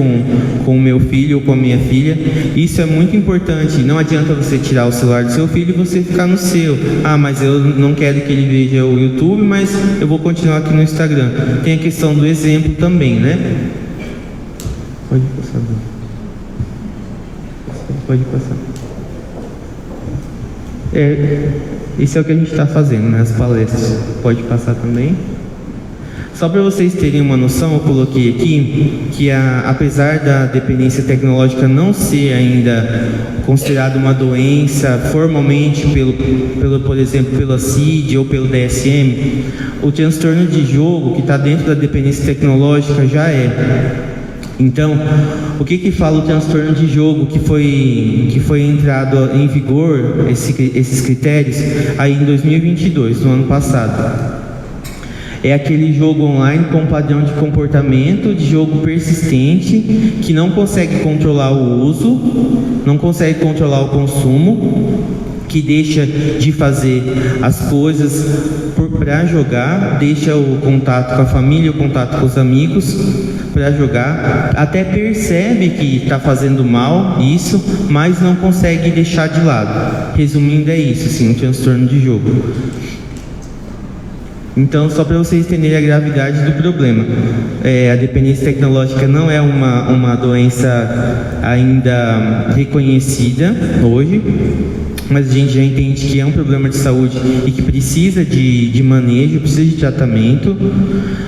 com o meu filho ou com a minha filha. Isso é muito importante. Não adianta você tirar o celular do seu filho e você ficar no seu. Ah, mas eu não quero que ele veja o YouTube, mas eu vou continuar aqui no Instagram. Tem a questão do exemplo também, né? Pode passar. Pode passar. Isso é o que a gente está fazendo, né? As palestras. Pode passar também. Só para vocês terem uma noção, eu coloquei aqui que apesar da dependência tecnológica não ser ainda considerada uma doença formalmente por exemplo, pela CID ou pelo DSM, o transtorno de jogo que está dentro da dependência tecnológica já é. Então, o que fala o transtorno de jogo que foi entrado em vigor, esses critérios, aí em 2022, no ano passado? É aquele jogo online com padrão de comportamento, de jogo persistente, que não consegue controlar o uso, não consegue controlar o consumo, que deixa de fazer as coisas para jogar, deixa o contato com a família, o contato com os amigos para jogar, até percebe que está fazendo mal isso, mas não consegue deixar de lado. Resumindo, é isso, sim, um transtorno de jogo. Então, só para vocês entenderem a gravidade do problema, a dependência tecnológica não é uma doença ainda reconhecida hoje, mas a gente já entende que é um problema de saúde e que precisa de manejo, precisa de tratamento,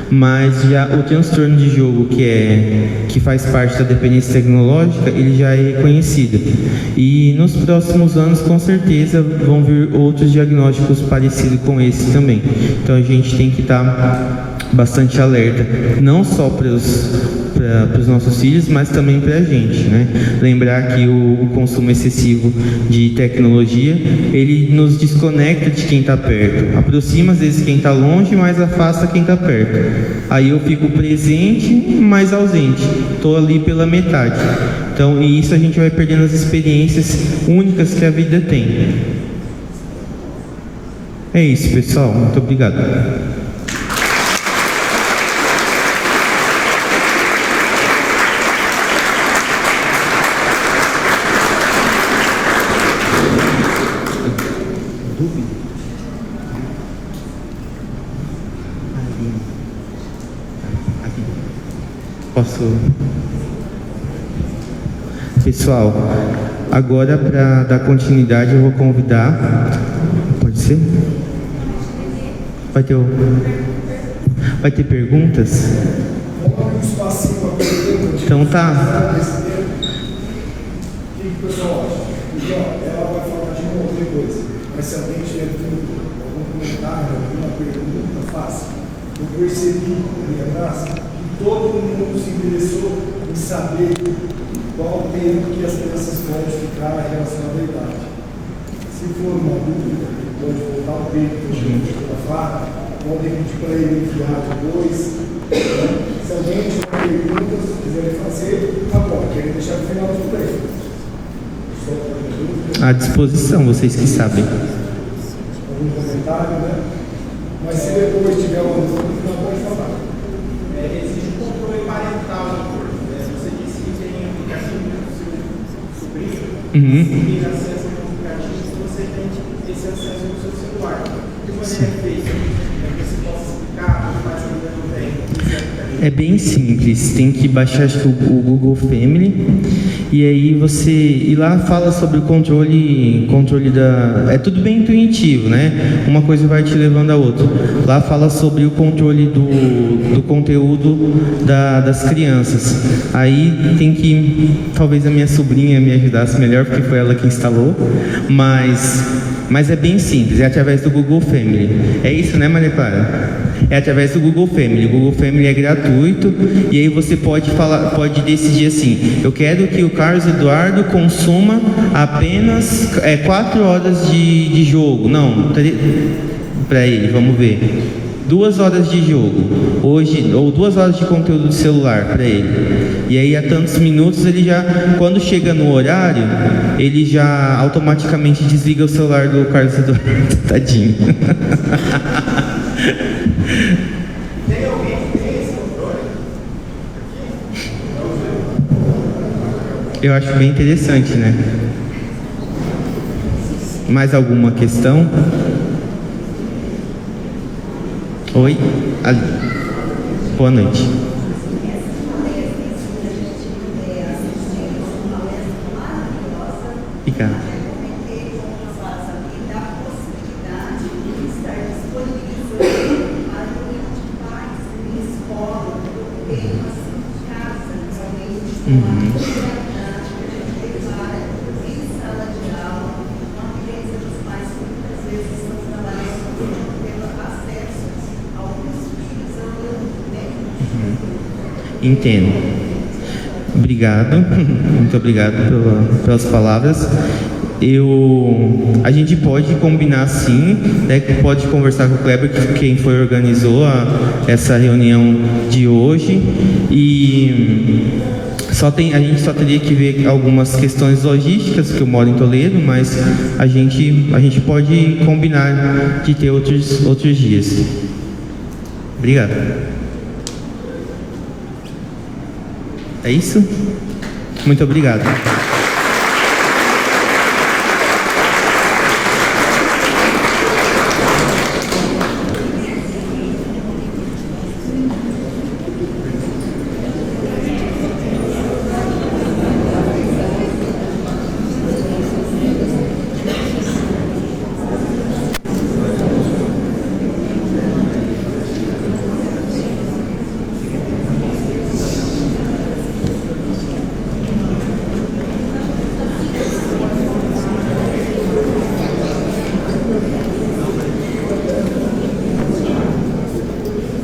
mas já o transtorno de jogo que faz parte da dependência tecnológica, ele já é reconhecido. E nos próximos anos, com certeza, vão vir outros diagnósticos parecidos com esse também. Então a gente tem que estar bastante alerta, não só para os nossos filhos, mas também para a gente, né? Lembrar que o consumo excessivo de tecnologia, ele nos desconecta de quem está perto, aproxima às vezes quem está longe, mas afasta quem está perto. Aí eu fico presente, mas ausente, estou ali pela metade. Então, e isso a gente vai perdendo as experiências únicas que a vida tem. É isso, pessoal. Muito obrigado. Posso? Pessoal, agora para dar continuidade eu vou convidar. Pode ser? Vai ter perguntas? Então tá. O que o pessoal acha? Porque ela vai falar de uma outra coisa. Mas se alguém tiver algum comentário, alguma pergunta, faça. Eu percebi, minha graça, que todo mundo se interessou em saber qual o tempo que as crianças podem ficar relacionadas à idade. Se for uma dúvida, pode voltar o tempo que a gente fotografar, podem pedir para ele enviar depois. Se alguém tiver perguntas, quiser fazer, tá bom, quero deixar no final do tempo. À disposição, vocês que sabem. Algum comentário, né? Mas se depois tiver uma dúvida, não pode falar. Existe um controle parental no corpo. Você disse que tem aplicativo para o seu sobrinho. Se tem acesso ao aplicativo, você tem esse acesso no seu celular. De maneira feita, para que você possa explicar, mas ainda não tem esse aplicativo. É bem simples, tem que baixar acho que o Google Family e aí e lá fala sobre o controle é tudo bem intuitivo, né? Uma coisa vai te levando a outra. Lá fala sobre o controle do conteúdo das crianças. Aí tem que, talvez a minha sobrinha me ajudasse melhor, porque foi ela que instalou, mas é bem simples, é através do Google Family. É isso, né, Maria Clara? É através do Google Family. O Google Family é gratuito e aí você pode decidir assim: eu quero que o Carlos Eduardo consuma apenas 4 horas de jogo. Não, para ele, vamos ver. 2 horas de jogo hoje, ou 2 horas de conteúdo de celular para ele. E aí a tantos minutos ele já, quando chega no horário, ele já automaticamente desliga o celular do Carlos Eduardo. Tadinho. Tem alguém que tem esse controle? Eu acho bem interessante, né? Mais alguma questão? Oi? Ali. Boa noite. Fica. Entendo. Obrigado, muito obrigado pelas palavras. A gente pode combinar sim, né, pode conversar com o Kleber, quem organizou essa reunião de hoje, e a gente só teria que ver algumas questões logísticas, que eu moro em Toledo, mas a gente pode combinar de ter outros dias. Obrigado. É isso? Muito obrigado.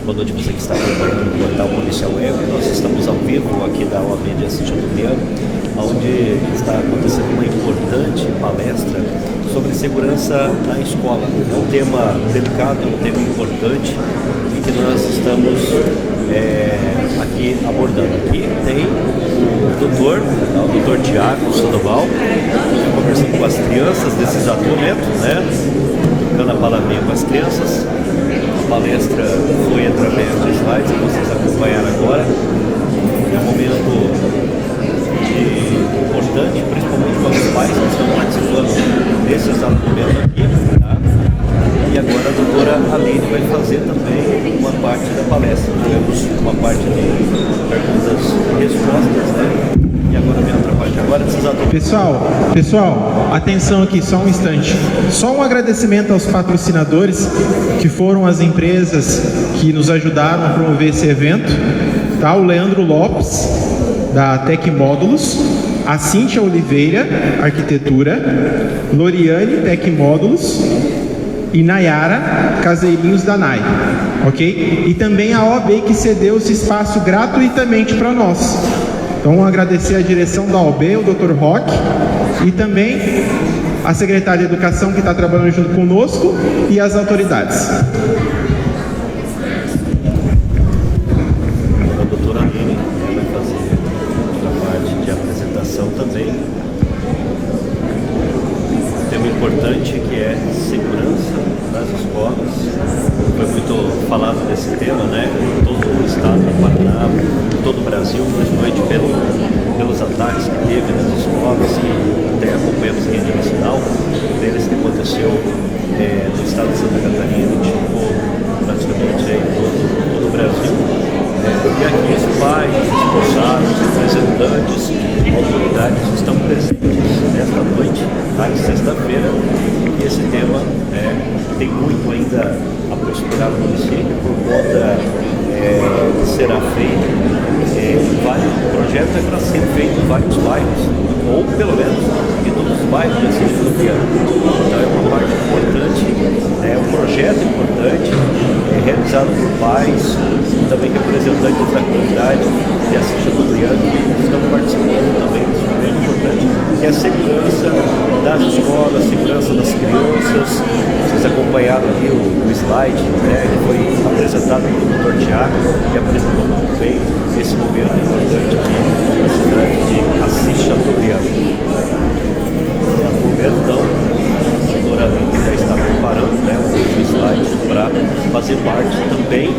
Boa noite, você que está acompanhando o portal Policial Web. Nós estamos ao vivo aqui da OAB de Assis Chateaubriand, onde está acontecendo uma importante palestra sobre segurança na escola. É um tema delicado, é um tema importante e que nós estamos aqui abordando. Aqui tem o doutor Tiago Sandoval, conversando com as crianças nesse exato momento, né? Dando a palavrinha com as crianças. A palestra foi através de slides que vocês acompanharam agora. É um momento importante, principalmente para os pais que estão participando desse exato momento aqui. Tá? E agora a doutora Aline vai fazer também uma parte da palestra. Tivemos uma parte de perguntas e respostas, né? E agora vem outra parte. Agora precisa... Pessoal, atenção aqui, só um instante. Só um agradecimento aos patrocinadores, que foram as empresas que nos ajudaram a promover esse evento. Tá? O Leandro Lopes, da Tec Módulos, a Cíntia Oliveira, Arquitetura, Loriane, Tec Módulos, e Nayara, Caseirinhos da NAI, ok? E também a OAB, que cedeu esse espaço gratuitamente para nós. Então, agradecer a direção da OAB, o Dr. Roque, e também a secretária de Educação, que está trabalhando junto conosco, e as autoridades. A doutora Aline vai fazer a parte de apresentação também. Um tema importante que é segurança nas escolas. Foi muito falado desse tema, né? Em todo o estado do Paraná, em todo o Brasil, principalmente pelos ataques que teve nas escolas, que até acompanhamos em rede nacional, deles que aconteceu no estado de Santa Catarina, tipo praticamente em todo o Brasil. E aqui os pais, responsáveis, representantes, autoridades estão presentes nesta noite, de sexta-feira, e esse tema tem muito ainda a prosperar no município por conta que será feito. O projeto é para ser feito em vários bairros, ou pelo menos em todos os bairros de Assis do Piano. Então é uma parte importante, um projeto importante, realizado por pais, também representantes da comunidade de Assis do Piano, que estão participando também desse momento importante, que é a segurança das escolas, a segurança das crianças. Vocês acompanharam ali o slide, que foi apresentado pelo Dr. Tiago, que apresentou muito bem esse momento importante aqui na cidade de Assis Chateaubriand. No momento, então, a doutora Aline já está preparando o slide para fazer parte também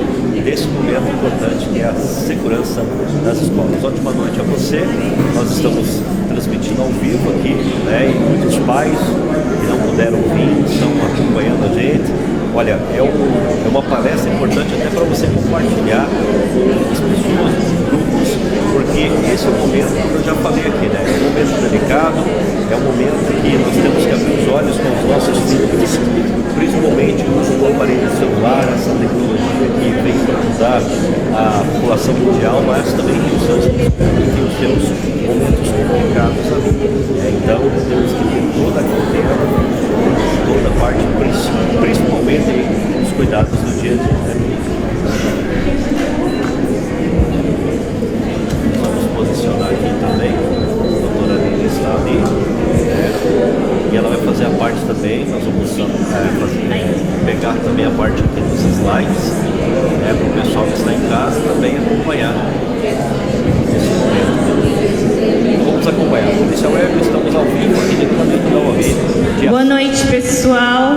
desse momento importante que é a segurança das escolas. Ótima noite a você. Nós estamos transmitindo ao vivo aqui, e muitos pais que não puderam vir estão acompanhando a gente. Olha, é uma palestra importante até para você compartilhar com as pessoas, com os grupos, porque esse é o momento que eu já falei aqui, é um momento delicado, é um momento que nós temos que abrir os olhos com os nossos filhos, principalmente o uso do aparelho celular, essa tecnologia que vem para ajudar a população mundial, mas também tem os seus momentos complicados ali. Então, temos que ter toda a cautela, toda a parte, principalmente os cuidados do dia a dia. Vamos posicionar aqui também, a doutora Aline está ali, e ela vai fazer a parte também, nós vamos pegar também a parte aqui dos slides, para o pessoal que está em casa também acompanhar esse momento. Então, vamos acompanhar. Policial Web, estamos ao vivo aqui diretamente da UAB. Boa noite, pessoal.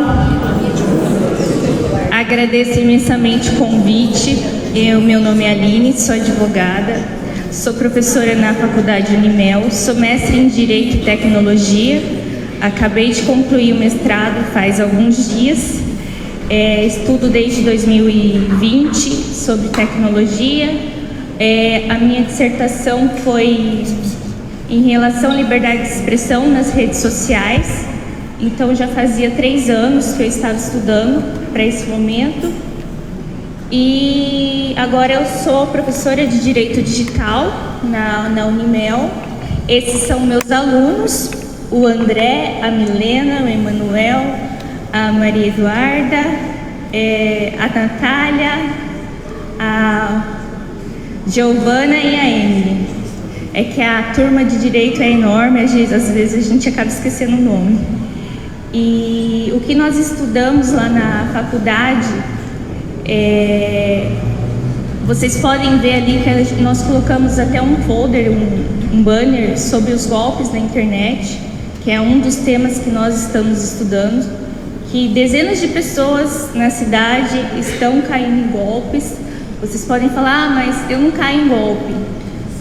Agradeço imensamente o convite. Meu nome é Aline, sou advogada, sou professora na Faculdade Unimel, sou mestre em Direito e Tecnologia, acabei de concluir o mestrado faz alguns dias, estudo desde 2020 sobre tecnologia. A minha dissertação foi em relação à liberdade de expressão nas redes sociais. Então já fazia 3 anos que eu estava estudando para esse momento. E agora eu sou professora de Direito Digital na Unimel. Esses são meus alunos, o André, a Milena, o Emanuel, a Maria Eduarda, a Natália, a Giovana e a Emily. É que a turma de Direito é enorme, às vezes a gente acaba esquecendo o nome. E o que nós estudamos lá na faculdade, vocês podem ver ali que nós colocamos até um folder, um banner sobre os golpes na internet, que é um dos temas que nós estamos estudando, que dezenas de pessoas na cidade estão caindo em golpes. Vocês podem falar, mas eu não caio em golpe.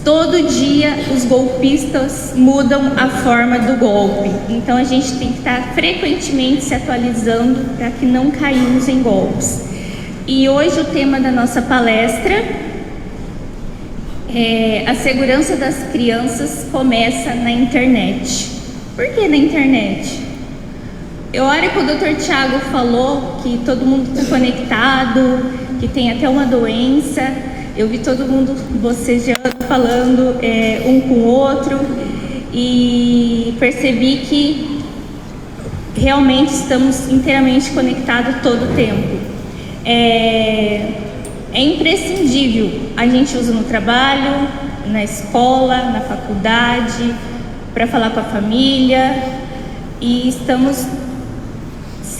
Todo dia os golpistas mudam a forma do golpe, então a gente tem que estar frequentemente se atualizando para que não caímos em golpes. E hoje o tema da nossa palestra é a segurança das crianças começa na internet. Por que na internet? A hora que o Dr. Tiago falou que todo mundo está conectado, que tem até uma doença, eu vi todo mundo bocejando, falando um com o outro, e percebi que realmente estamos inteiramente conectados todo o tempo. É imprescindível, a gente usa no trabalho, na escola, na faculdade, para falar com a família, e estamos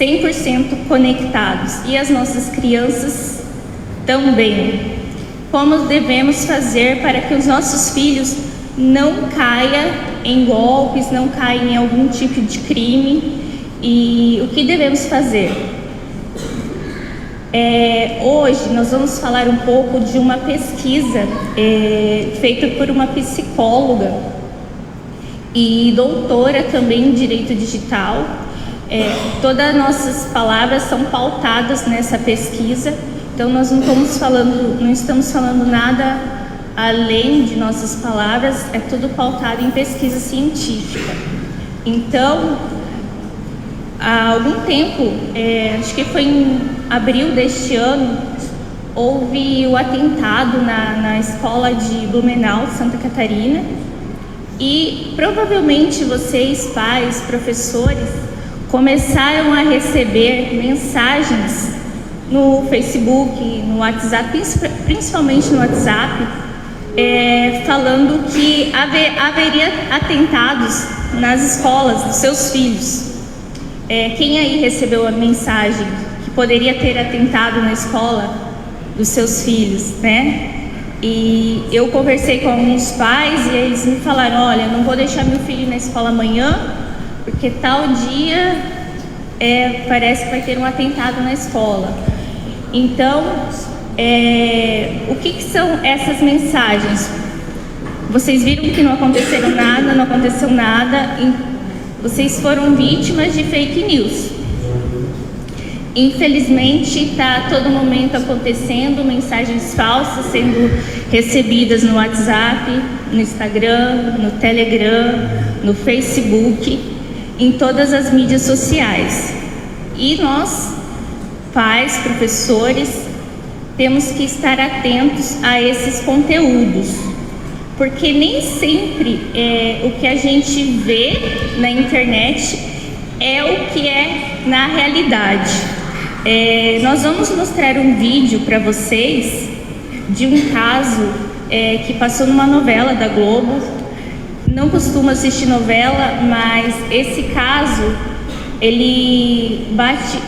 100% conectados, e as nossas crianças também. Como devemos fazer para que os nossos filhos não caiam em golpes, não caiam em algum tipo de crime, e o que devemos fazer? Hoje nós vamos falar um pouco de uma pesquisa feita por uma psicóloga e doutora também em Direito Digital. Todas as nossas palavras são pautadas nessa pesquisa, Então nós não estamos falando nada além de nossas palavras, é tudo pautado em pesquisa científica. Então, há algum tempo, acho que foi em abril deste ano, houve o atentado na escola de Blumenau, Santa Catarina, e provavelmente vocês, pais, professores, começaram a receber mensagens no Facebook, no WhatsApp, principalmente no WhatsApp, falando que haveria atentados nas escolas dos seus filhos. Quem aí recebeu a mensagem que poderia ter atentado na escola dos seus filhos, né? E eu conversei com alguns pais e eles me falaram: olha, não vou deixar meu filho na escola amanhã, porque tal dia parece que vai ter um atentado na escola. Então, o que são essas mensagens? Vocês viram que não aconteceu nada, vocês foram vítimas de fake news. Infelizmente, está a todo momento acontecendo mensagens falsas sendo recebidas no WhatsApp, no Instagram, no Telegram, no Facebook, em todas as mídias sociais. E nós, pais, professores, temos que estar atentos a esses conteúdos, porque nem sempre o que a gente vê na internet é o que é na realidade. Nós vamos mostrar um vídeo para vocês de um caso que passou numa novela da Globo. Não costumo assistir novela, mas esse caso, ele bate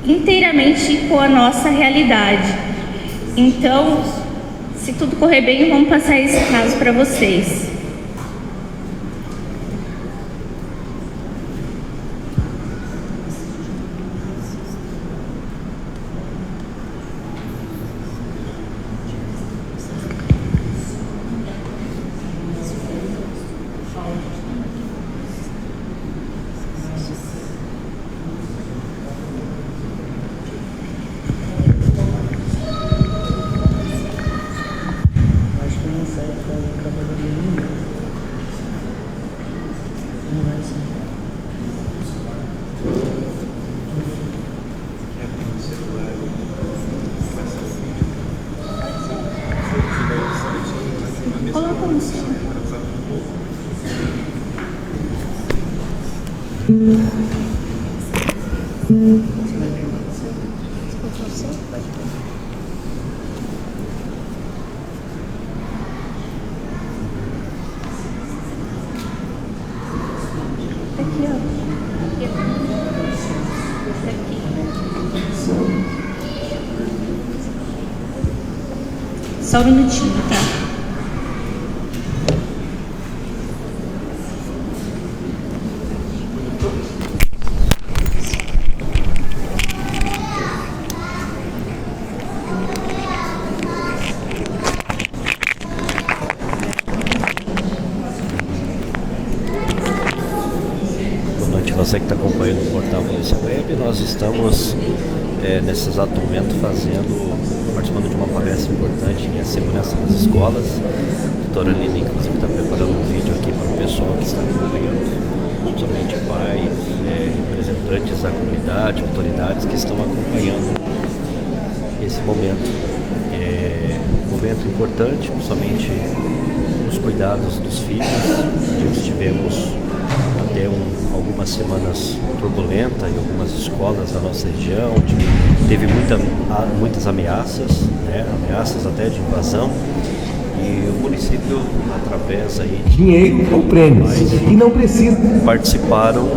inteiramente com a nossa realidade. Então, se tudo correr bem, vamos passar esse caso para vocês. Só um minutinho, tá? Boa noite, você que está acompanhando o portal Polícia Web. Nós estamos nesse exato momento participando de uma palestra importante em segurança nas escolas. A doutora Aline, inclusive, está preparando um vídeo aqui para o pessoal que está acompanhando, não somente pais, representantes da comunidade, autoridades que estão acompanhando esse momento. Um momento importante, principalmente nos cuidados dos filhos. Nós tivemos até algumas semanas turbulentas em algumas escolas da nossa região, onde teve muitas ameaças, ameaças até de invasão, e o município, através aí dinheiro ou prêmios, e não precisa. Participaram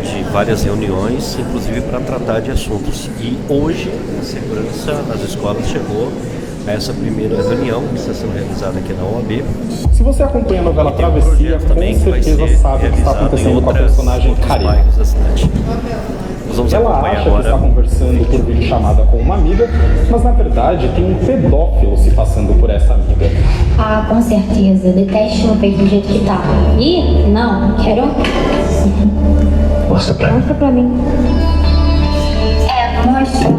de várias reuniões, inclusive para tratar de assuntos. E hoje a segurança nas escolas chegou a essa primeira reunião que está sendo realizada aqui na OAB. Se você acompanha a novela Travessia, com certeza sabe o que está acontecendo com a personagem Karina. Ela acha que está conversando por videochamada com uma amiga, mas na verdade tem um pedófilo se passando por essa amiga. Ah, com certeza. Deteste meu peito do jeito que tá. Ih, não, quero. Mostra pra mim. Mostra pra mim. Mostra.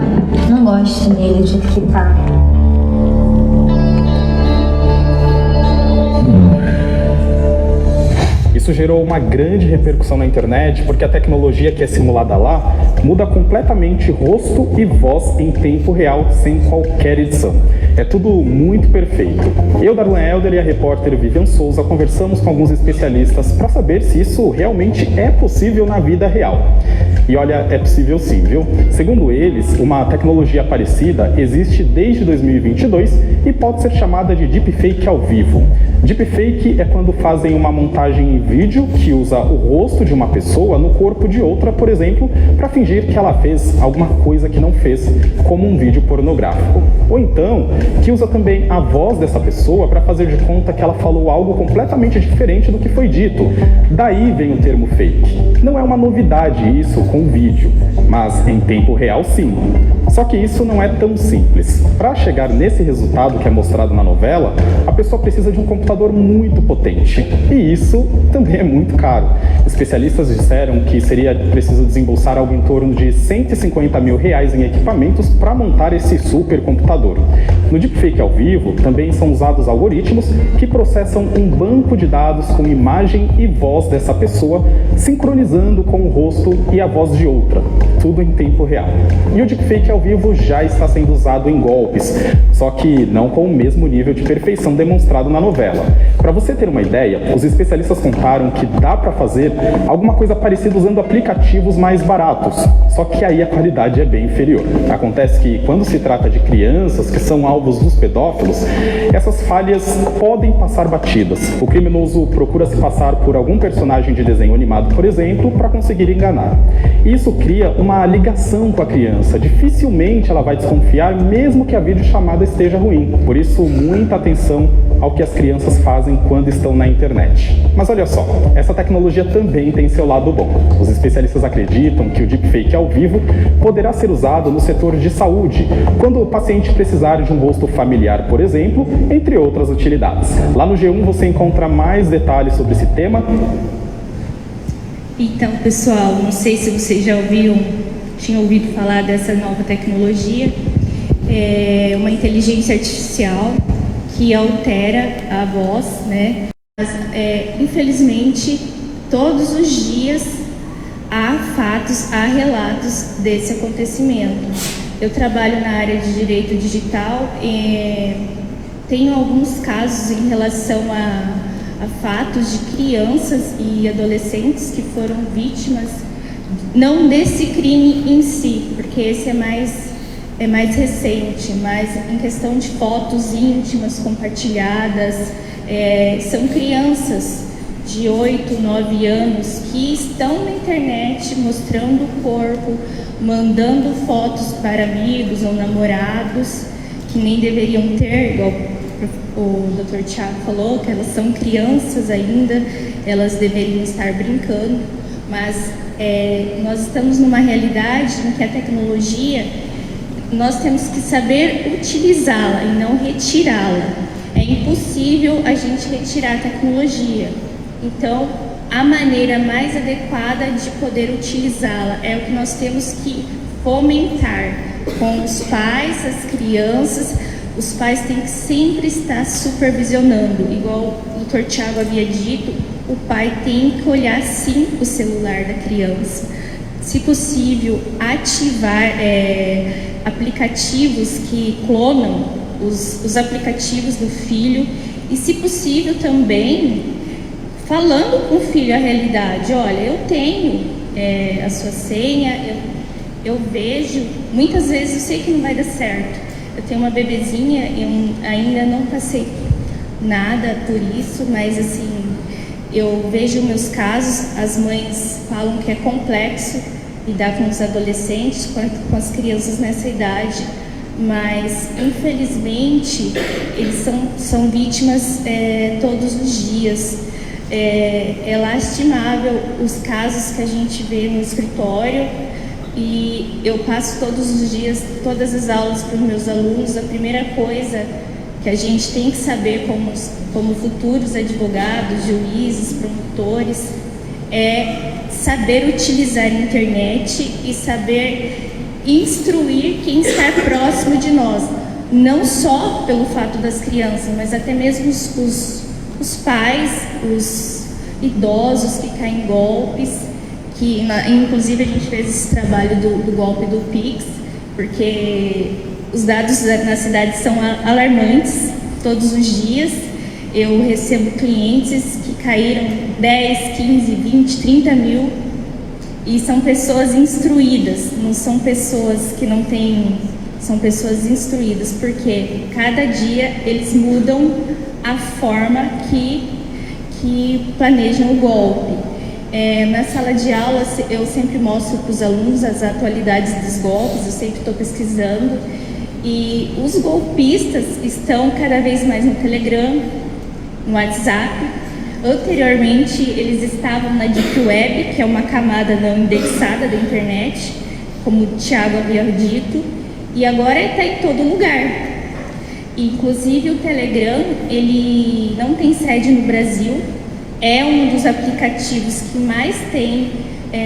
Não gosto dele do jeito que tá. Isso gerou uma grande repercussão na internet, porque a tecnologia que é simulada lá muda completamente rosto e voz em tempo real, sem qualquer edição. É tudo muito perfeito. Eu, Darlan Helder, e a repórter Vivian Souza conversamos com alguns especialistas para saber se isso realmente é possível na vida real. E olha, é possível sim, viu? Segundo eles, uma tecnologia parecida existe desde 2022 e pode ser chamada de deepfake ao vivo. Deepfake é quando fazem uma montagem em vídeo que usa o rosto de uma pessoa no corpo de outra, por exemplo, para fingir que ela fez alguma coisa que não fez, como um vídeo pornográfico. Ou então, que usa também a voz dessa pessoa para fazer de conta que ela falou algo completamente diferente do que foi dito. Daí vem o termo fake. Não é uma novidade isso com vídeo, mas em tempo real sim. Só que isso não é tão simples. Para chegar nesse resultado que é mostrado na novela, a pessoa precisa de um computador muito potente. E isso também é muito caro. Especialistas disseram que seria preciso desembolsar algo em torno de R$150 mil em equipamentos para montar esse supercomputador. No deepfake ao vivo, também são usados algoritmos que processam um banco de dados com imagem e voz dessa pessoa, sincronizando com o rosto e a voz de outra. Tudo em tempo real. E o deepfake ao vivo já está sendo usado em golpes, só que não com o mesmo nível de perfeição demonstrado na novela. Para você ter uma ideia, os especialistas contaram que dá para fazer alguma coisa parecida usando aplicativos mais baratos, só que aí a qualidade é bem inferior. Acontece que quando se trata de crianças que são alvos dos pedófilos, essas falhas podem passar batidas. O criminoso procura se passar por algum personagem de desenho animado, por exemplo, para conseguir enganar. Isso cria uma ligação com a criança. Dificilmente ela vai desconfiar, mesmo que a videochamada esteja ruim. Por isso, muita atenção ao que as crianças fazem quando estão na internet. Mas olha só, essa tecnologia também tem seu lado bom. Os especialistas acreditam que o deepfake ao vivo poderá ser usado no setor de saúde, quando o paciente precisar de um rosto familiar, por exemplo, entre outras utilidades. Lá no G1 você encontra mais detalhes sobre esse tema. Então, pessoal, não sei se vocês já tinham ouvido falar dessa nova tecnologia. É uma inteligência artificial que altera a voz, né? Mas, infelizmente, todos os dias há fatos, há relatos desse acontecimento. Eu trabalho na área de direito digital e tenho alguns casos em relação a fatos de crianças e adolescentes que foram vítimas, não desse crime em si, porque esse é mais recente, mas em questão de fotos íntimas compartilhadas, são crianças de 8, 9 anos que estão na internet mostrando o corpo, mandando fotos para amigos ou namorados que nem deveriam ter, igual o Dr. Thiago falou, que elas são crianças ainda, elas deveriam estar brincando, mas nós estamos numa realidade em que a tecnologia, nós temos que saber utilizá-la e não retirá-la. É impossível a gente retirar a tecnologia. Então, a maneira mais adequada de poder utilizá-la é o que nós temos que fomentar com os pais, as crianças. Os pais têm que sempre estar supervisionando, igual o Dr. Thiago havia dito, o pai tem que olhar sim o celular da criança. Se possível, ativar aplicativos que clonam os aplicativos do filho e, se possível, também falando com o filho a realidade. Olha, eu tenho a sua senha, eu vejo, muitas vezes eu sei que não vai dar certo. Eu tenho uma bebezinha, eu ainda não passei nada por isso, mas assim, eu vejo meus casos, as mães falam que é complexo lidar com os adolescentes, com as crianças nessa idade, mas infelizmente eles são vítimas todos os dias. É lastimável os casos que a gente vê no escritório. E eu passo todos os dias, todas as aulas para os meus alunos. A primeira coisa que a gente tem que saber como futuros advogados, juízes, promotores, é saber utilizar a internet e saber instruir quem está próximo de nós, não só pelo fato das crianças, mas até mesmo os pais, os idosos que caem em golpes, inclusive a gente fez esse trabalho do golpe do Pix, porque os dados na cidade são alarmantes todos os dias. Eu recebo clientes que caíram 10, 15, 20, 30 mil, e são pessoas instruídas, não são pessoas que não têm, são pessoas instruídas, porque cada dia eles mudam a forma que planejam o golpe. Na sala de aula eu sempre mostro para os alunos as atualidades dos golpes, eu sempre estou pesquisando, e os golpistas estão cada vez mais no Telegram, no WhatsApp. Anteriormente, eles estavam na Deep Web, que é uma camada não indexada da internet, como o Thiago havia dito, e agora está em todo lugar. Inclusive, o Telegram, ele não tem sede no Brasil, é um dos aplicativos que mais tem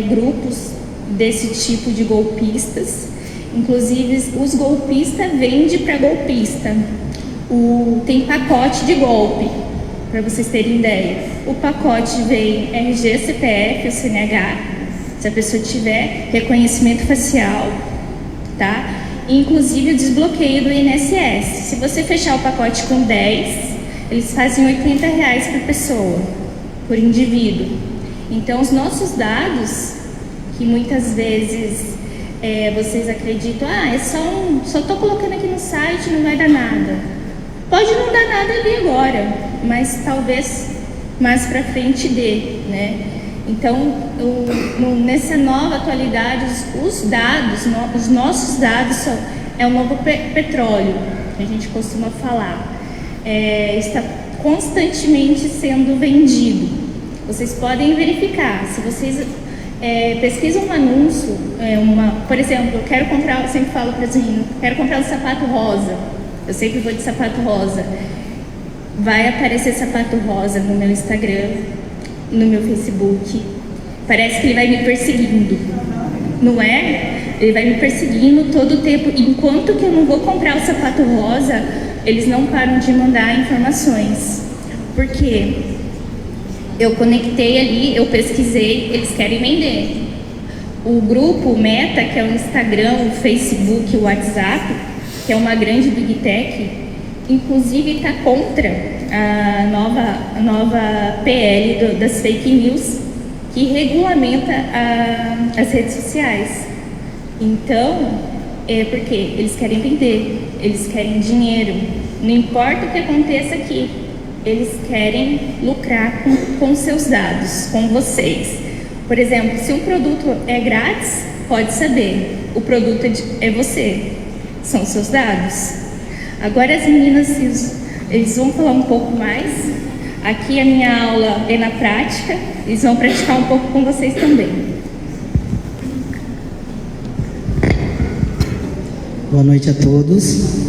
grupos desse tipo de golpistas. Inclusive, os golpistas vendem para golpista. Tem pacote de golpe. Para vocês terem ideia, o pacote vem RG, CPF, o CNH, se a pessoa tiver, reconhecimento facial, tá? Inclusive o desbloqueio do INSS. Se você fechar o pacote com 10, eles fazem R$80 por pessoa, por indivíduo. Então, os nossos dados, que muitas vezes vocês acreditam, só estou colocando aqui no site, não vai dar nada. Pode não dar nada ali agora, mas talvez mais para frente dê, né? Então, nessa nova atualidade, os nossos dados é o novo petróleo, que a gente costuma falar. Está constantemente sendo vendido. Vocês podem verificar, se vocês pesquisam um anúncio, por exemplo, eu sempre falo para as meninas, quero comprar um sapato rosa. Eu sempre vou de sapato rosa. Vai aparecer sapato rosa no meu Instagram, no meu Facebook. Parece que ele vai me perseguindo. Não é? Ele vai me perseguindo todo o tempo. Enquanto que eu não vou comprar o sapato rosa, eles não param de mandar informações. Por quê? Eu conectei ali, eu pesquisei, eles querem vender. O grupo Meta, que é o Instagram, o Facebook, o WhatsApp, que é uma grande Big Tech, inclusive está contra a nova PL das fake news, que regulamenta as redes sociais. Então, porque eles querem vender, eles querem dinheiro, não importa o que aconteça aqui, eles querem lucrar com seus dados, com vocês. Por exemplo, se um produto é grátis, pode saber, o produto é você. São seus dados. Agora as meninas, eles vão falar um pouco mais. Aqui a minha aula é na prática, eles vão praticar um pouco com vocês também. Boa noite a todos.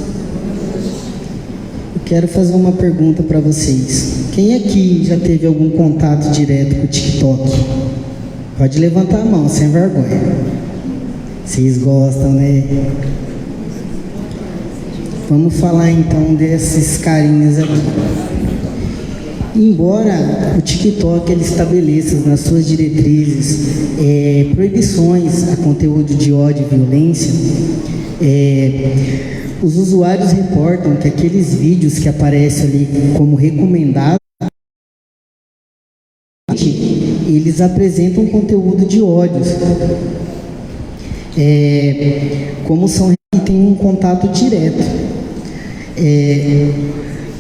Eu quero fazer uma pergunta para vocês. Quem aqui já teve algum contato direto com o TikTok? Pode levantar a mão, sem vergonha. Vocês gostam, né? Vamos falar então desses carinhas aqui. Embora o TikTok ele estabeleça nas suas diretrizes proibições a conteúdo de ódio e violência, os usuários reportam que aqueles vídeos que aparecem ali como recomendados, eles apresentam conteúdo de ódio. Como são que têm um contato direto.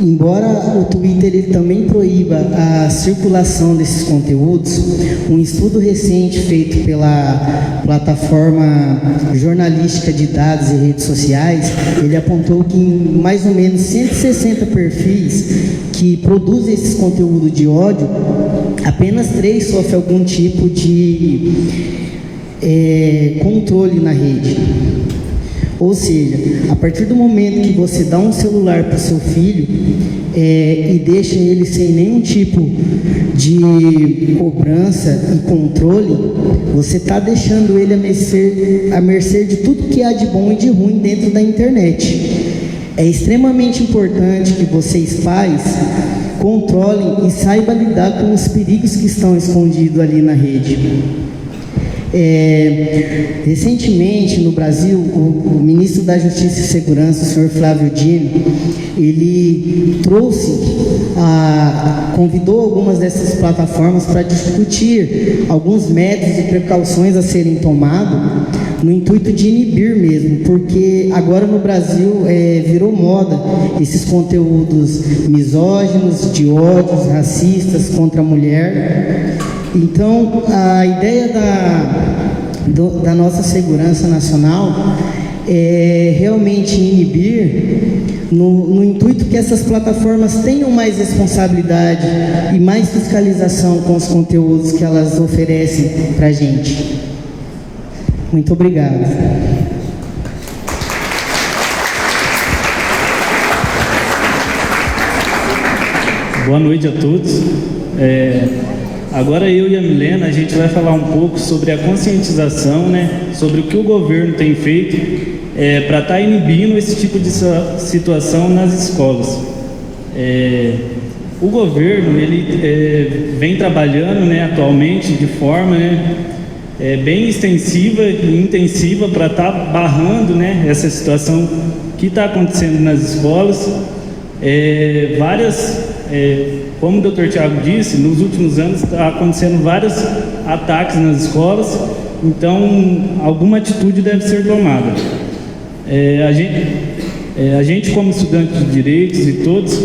Embora o Twitter ele também proíba a circulação desses conteúdos, um estudo recente feito pela plataforma jornalística de dados e redes sociais, ele apontou que em mais ou menos 160 perfis que produzem esses conteúdos de ódio, apenas 3 sofrem algum tipo de controle na rede. Ou seja, a partir do momento que você dá um celular para o seu filho, e deixa ele sem nenhum tipo de cobrança e controle, você está deixando ele à mercê de tudo que há de bom e de ruim dentro da internet. É extremamente importante que vocês, pais, controlem e saibam lidar com os perigos que estão escondidos ali na rede. Recentemente, no Brasil, o ministro da Justiça e Segurança, o senhor Flávio Dino, ele convidou algumas dessas plataformas para discutir alguns métodos e precauções a serem tomados, no intuito de inibir mesmo, porque agora no Brasil virou moda esses conteúdos misóginos, de ódios, racistas contra a mulher. Então, a ideia da nossa segurança nacional é realmente inibir no intuito que essas plataformas tenham mais responsabilidade e mais fiscalização com os conteúdos que elas oferecem para a gente. Muito obrigado. Boa noite a todos. Agora eu e a Milena, a gente vai falar um pouco sobre a conscientização, sobre o que o governo tem feito para estar inibindo esse tipo de situação nas escolas. O governo ele vem trabalhando atualmente de forma bem extensiva e intensiva para estar barrando essa situação que está acontecendo nas escolas. Como o Dr. Tiago disse, nos últimos anos está acontecendo vários ataques nas escolas, então alguma atitude deve ser tomada. A gente como estudante de direitos e todos,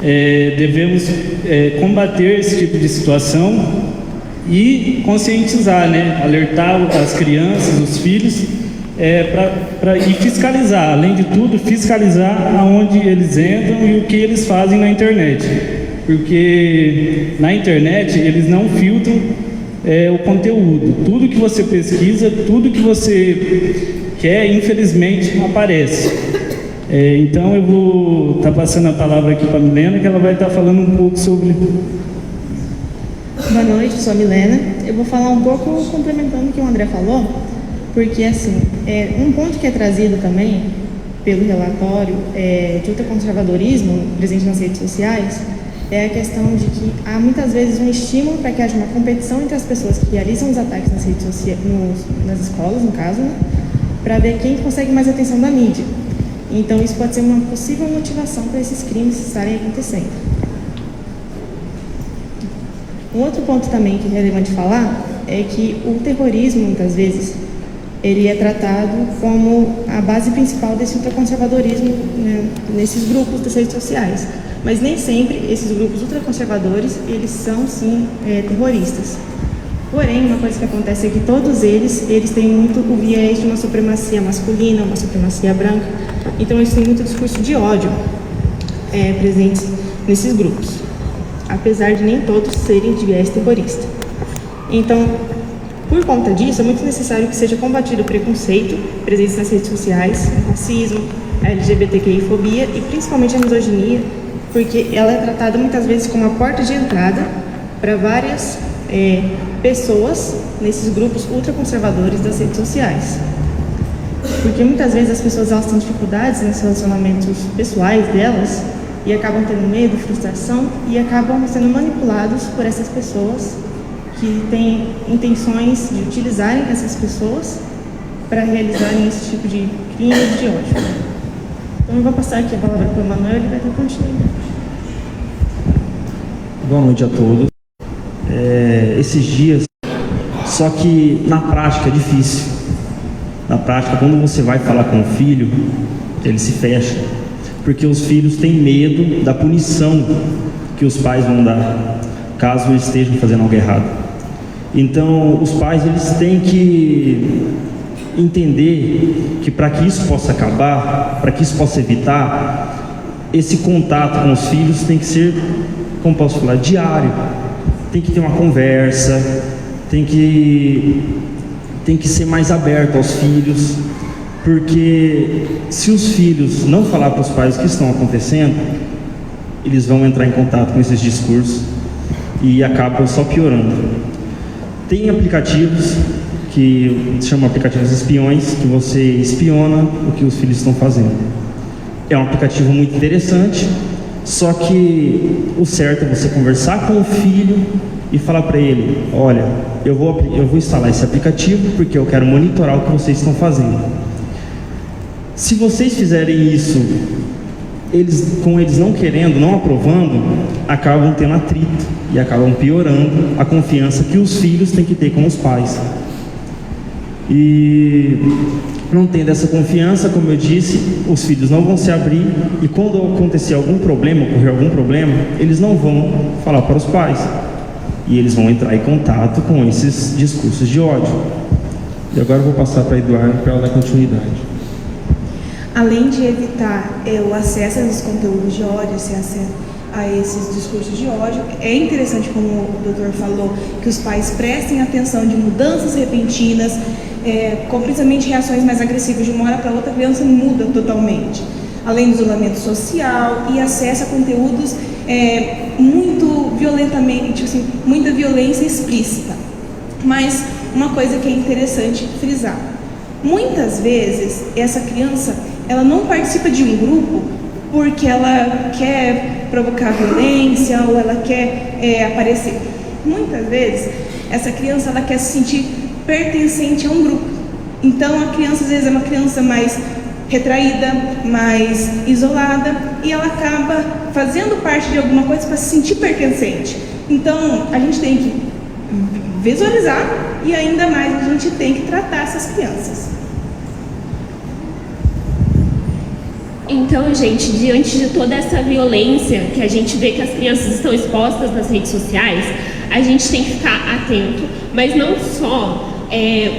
devemos combater esse tipo de situação e conscientizar, alertar as crianças, os filhos, e fiscalizar, além de tudo, fiscalizar aonde eles entram e o que eles fazem na internet. Porque na internet eles não filtram o conteúdo. Tudo que você pesquisa, tudo que você quer, infelizmente, aparece. Então eu vou estar passando a palavra aqui para a Milena, que ela vai estar falando um pouco sobre... Boa noite, sou a Milena. Eu vou falar um pouco complementando o que o André falou, porque assim, um ponto que é trazido também pelo relatório de ultraconservadorismo presente nas redes sociais é a questão de que há muitas vezes um estímulo para que haja uma competição entre as pessoas que realizam os ataques nas redes sociais, nas escolas, no caso, para ver quem consegue mais atenção da mídia. Então isso pode ser uma possível motivação para esses crimes estarem acontecendo. Um outro ponto também que é relevante falar é que o terrorismo, muitas vezes, ele é tratado como a base principal desse ultraconservadorismo nesses grupos das redes sociais. Mas nem sempre esses grupos ultraconservadores, eles são, sim, terroristas. Porém, uma coisa que acontece é que todos eles têm muito o viés de uma supremacia masculina, uma supremacia branca. Então, eles têm muito discurso de ódio presente nesses grupos, apesar de nem todos serem de viés terrorista. Então, por conta disso, é muito necessário que seja combatido o preconceito presente nas redes sociais, o racismo, a LGBTQI-fobia e principalmente a misoginia, porque ela é tratada muitas vezes como a porta de entrada para várias pessoas nesses grupos ultraconservadores das redes sociais. Porque muitas vezes as pessoas elas têm dificuldades nos relacionamentos pessoais delas e acabam tendo medo, frustração e acabam sendo manipulados por essas pessoas que têm intenções de utilizarem essas pessoas para realizarem esse tipo de crime e de ódio. Então eu vou passar aqui a palavra para o Manuel e ele vai dar continuidade. Boa noite a todos. Esses dias, só que na prática é difícil. Na prática, quando você vai falar com o filho, ele se fecha, porque os filhos têm medo da punição que os pais vão dar, caso eles estejam fazendo algo errado. Então, os pais eles têm que entender que para que isso possa acabar, para que isso possa evitar, esse contato com os filhos tem que ser, como posso falar, diário. Tem que ter uma conversa, tem que ser mais aberto aos filhos, porque se os filhos não falar para os pais o que estão acontecendo, eles vão entrar em contato com esses discursos e acabam só piorando. Tem aplicativos que se chamam aplicativos espiões, que você espiona o que os filhos estão fazendo. É um aplicativo muito interessante, só que o certo é você conversar com o filho e falar para ele: olha, eu vou instalar esse aplicativo porque eu quero monitorar o que vocês estão fazendo. Se vocês fizerem isso, com eles não querendo, não aprovando, acabam tendo atrito e acabam piorando a confiança que os filhos têm que ter com os pais. E não tendo essa confiança, como eu disse, os filhos não vão se abrir, e quando acontecer algum problema, ocorrer algum problema, eles não vão falar para os pais, e eles vão entrar em contato com esses discursos de ódio. E agora eu vou passar para a Eduardo para ela dar continuidade. Além de evitar o acesso a esses conteúdos de ódio, esse acesso a esses discursos de ódio, é interessante, como o doutor falou, que os pais prestem atenção de mudanças repentinas, com principalmente reações mais agressivas de uma hora para outra. A criança muda totalmente, além do isolamento social e acesso a conteúdos muito violentamente, assim, muita violência explícita. Mas uma coisa que é interessante frisar: muitas vezes essa criança, ela não participa de um grupo porque ela quer provocar violência ou ela quer aparecer. Muitas vezes essa criança, ela quer se sentir pertencente a um grupo. Então a criança às vezes é uma criança mais retraída, mais isolada, e ela acaba fazendo parte de alguma coisa para se sentir pertencente. Então a gente tem que visualizar e ainda mais a gente tem que tratar essas crianças. Então, gente, diante de toda essa violência que a gente vê que as crianças estão expostas nas redes sociais, a gente tem que ficar atento, mas não só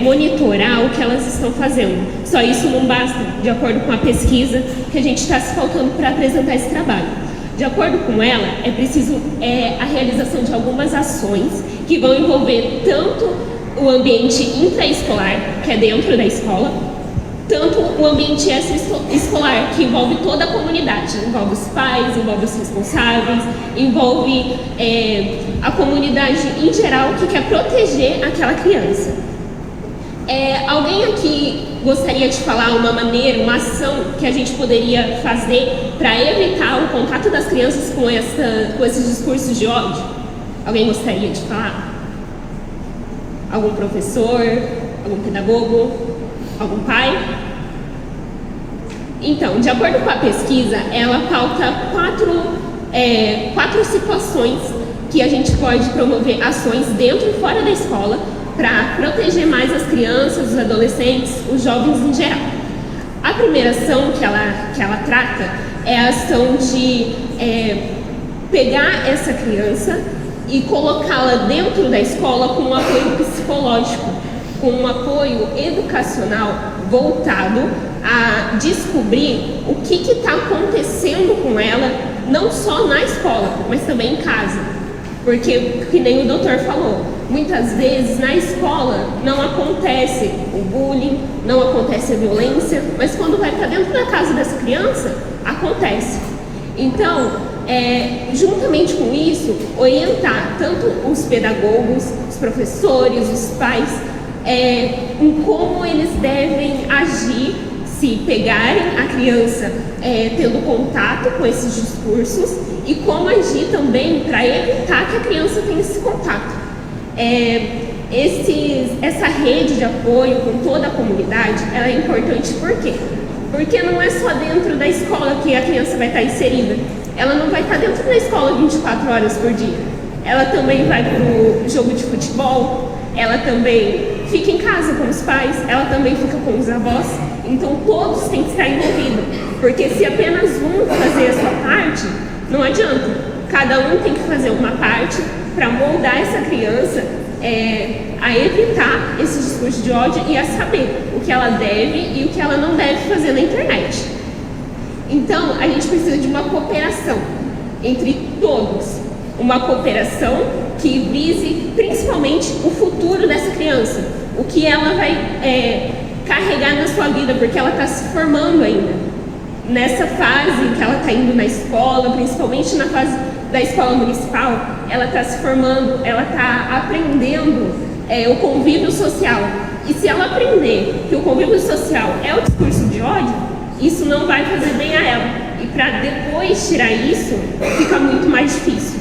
monitorar o que elas estão fazendo. Só isso não basta, de acordo com a pesquisa que a gente está se faltando para apresentar esse trabalho. De acordo com ela, é preciso a realização de algumas ações que vão envolver tanto o ambiente intraescolar, que é dentro da escola, tanto o ambiente extraescolar, que envolve toda a comunidade, envolve os pais, envolve os responsáveis, envolve a comunidade em geral que quer proteger aquela criança. Alguém aqui gostaria de falar uma maneira, uma ação que a gente poderia fazer para evitar o contato das crianças com esses discursos de ódio? Alguém gostaria de falar? Algum professor? Algum pedagogo? Algum pai? Então, de acordo com a pesquisa, ela pauta quatro situações que a gente pode promover ações dentro e fora da escola para proteger mais as crianças, os adolescentes, os jovens em geral. A primeira ação que ela trata é a ação de pegar essa criança e colocá-la dentro da escola com um apoio psicológico, com um apoio educacional voltado a descobrir o que está acontecendo com ela, não só na escola, mas também em casa. Porque, que nem o doutor falou, muitas vezes na escola não acontece o bullying, não acontece a violência, mas quando vai para dentro da casa dessa criança, acontece. Então, juntamente com isso, orientar tanto os pedagogos, os professores, os pais, em como eles devem agir se pegarem a criança tendo contato com esses discursos e como agir também para evitar que a criança tenha esse contato. Essa rede de apoio com toda a comunidade, ela é importante por quê? Porque não é só dentro da escola que a criança vai estar inserida. Ela não vai estar dentro da escola 24 horas por dia. Ela também vai para o jogo de futebol, ela também fica em casa com os pais, ela também fica com os avós. Então todos têm que estar envolvidos, porque se apenas um fazer a sua parte, não adianta. Cada um tem que fazer uma parte para moldar essa criança a evitar esse discurso de ódio e a saber o que ela deve e o que ela não deve fazer na internet. Então, a gente precisa de uma cooperação entre todos, uma cooperação que vise principalmente o futuro dessa criança, o que ela vai carregar na sua vida, porque ela está se formando ainda. nessa fase que ela está indo na escola, principalmente na fase da escola municipal, ela está se formando, ela está aprendendo o convívio social. E se ela aprender que o convívio social é o discurso de ódio, isso não vai fazer bem a ela. E para depois tirar isso, fica muito mais difícil.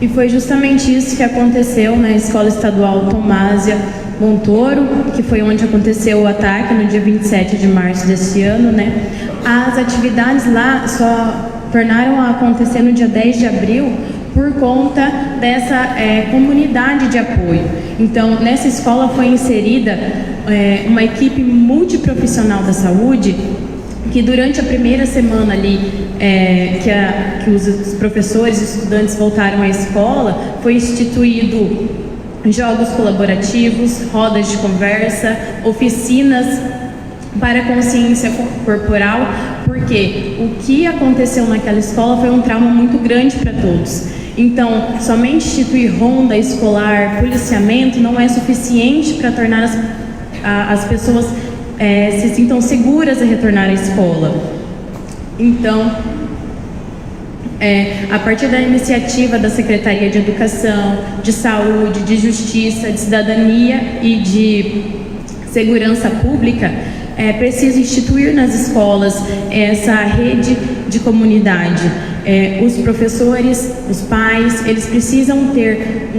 E foi justamente isso que aconteceu na Escola Estadual Tomásia Montoro, que foi onde aconteceu o ataque no dia 27 de março desse ano, né? As atividades lá só tornaram a acontecer no dia 10 de abril por conta dessa comunidade de apoio. Então, nessa escola foi inserida uma equipe multiprofissional da saúde, que durante a primeira semana ali, que os professores e estudantes voltaram à escola, foi instituído jogos colaborativos, rodas de conversa, oficinas para consciência corporal, porque o que aconteceu naquela escola foi um trauma muito grande para todos. Então, somente instituir ronda escolar, policiamento, não é suficiente para tornar as pessoas se sintam seguras a retornar à escola. Então, a partir da iniciativa da Secretaria de Educação, de Saúde, de Justiça, de Cidadania e de Segurança Pública, é preciso instituir nas escolas essa rede de comunidade. Os professores, os pais, eles precisam ter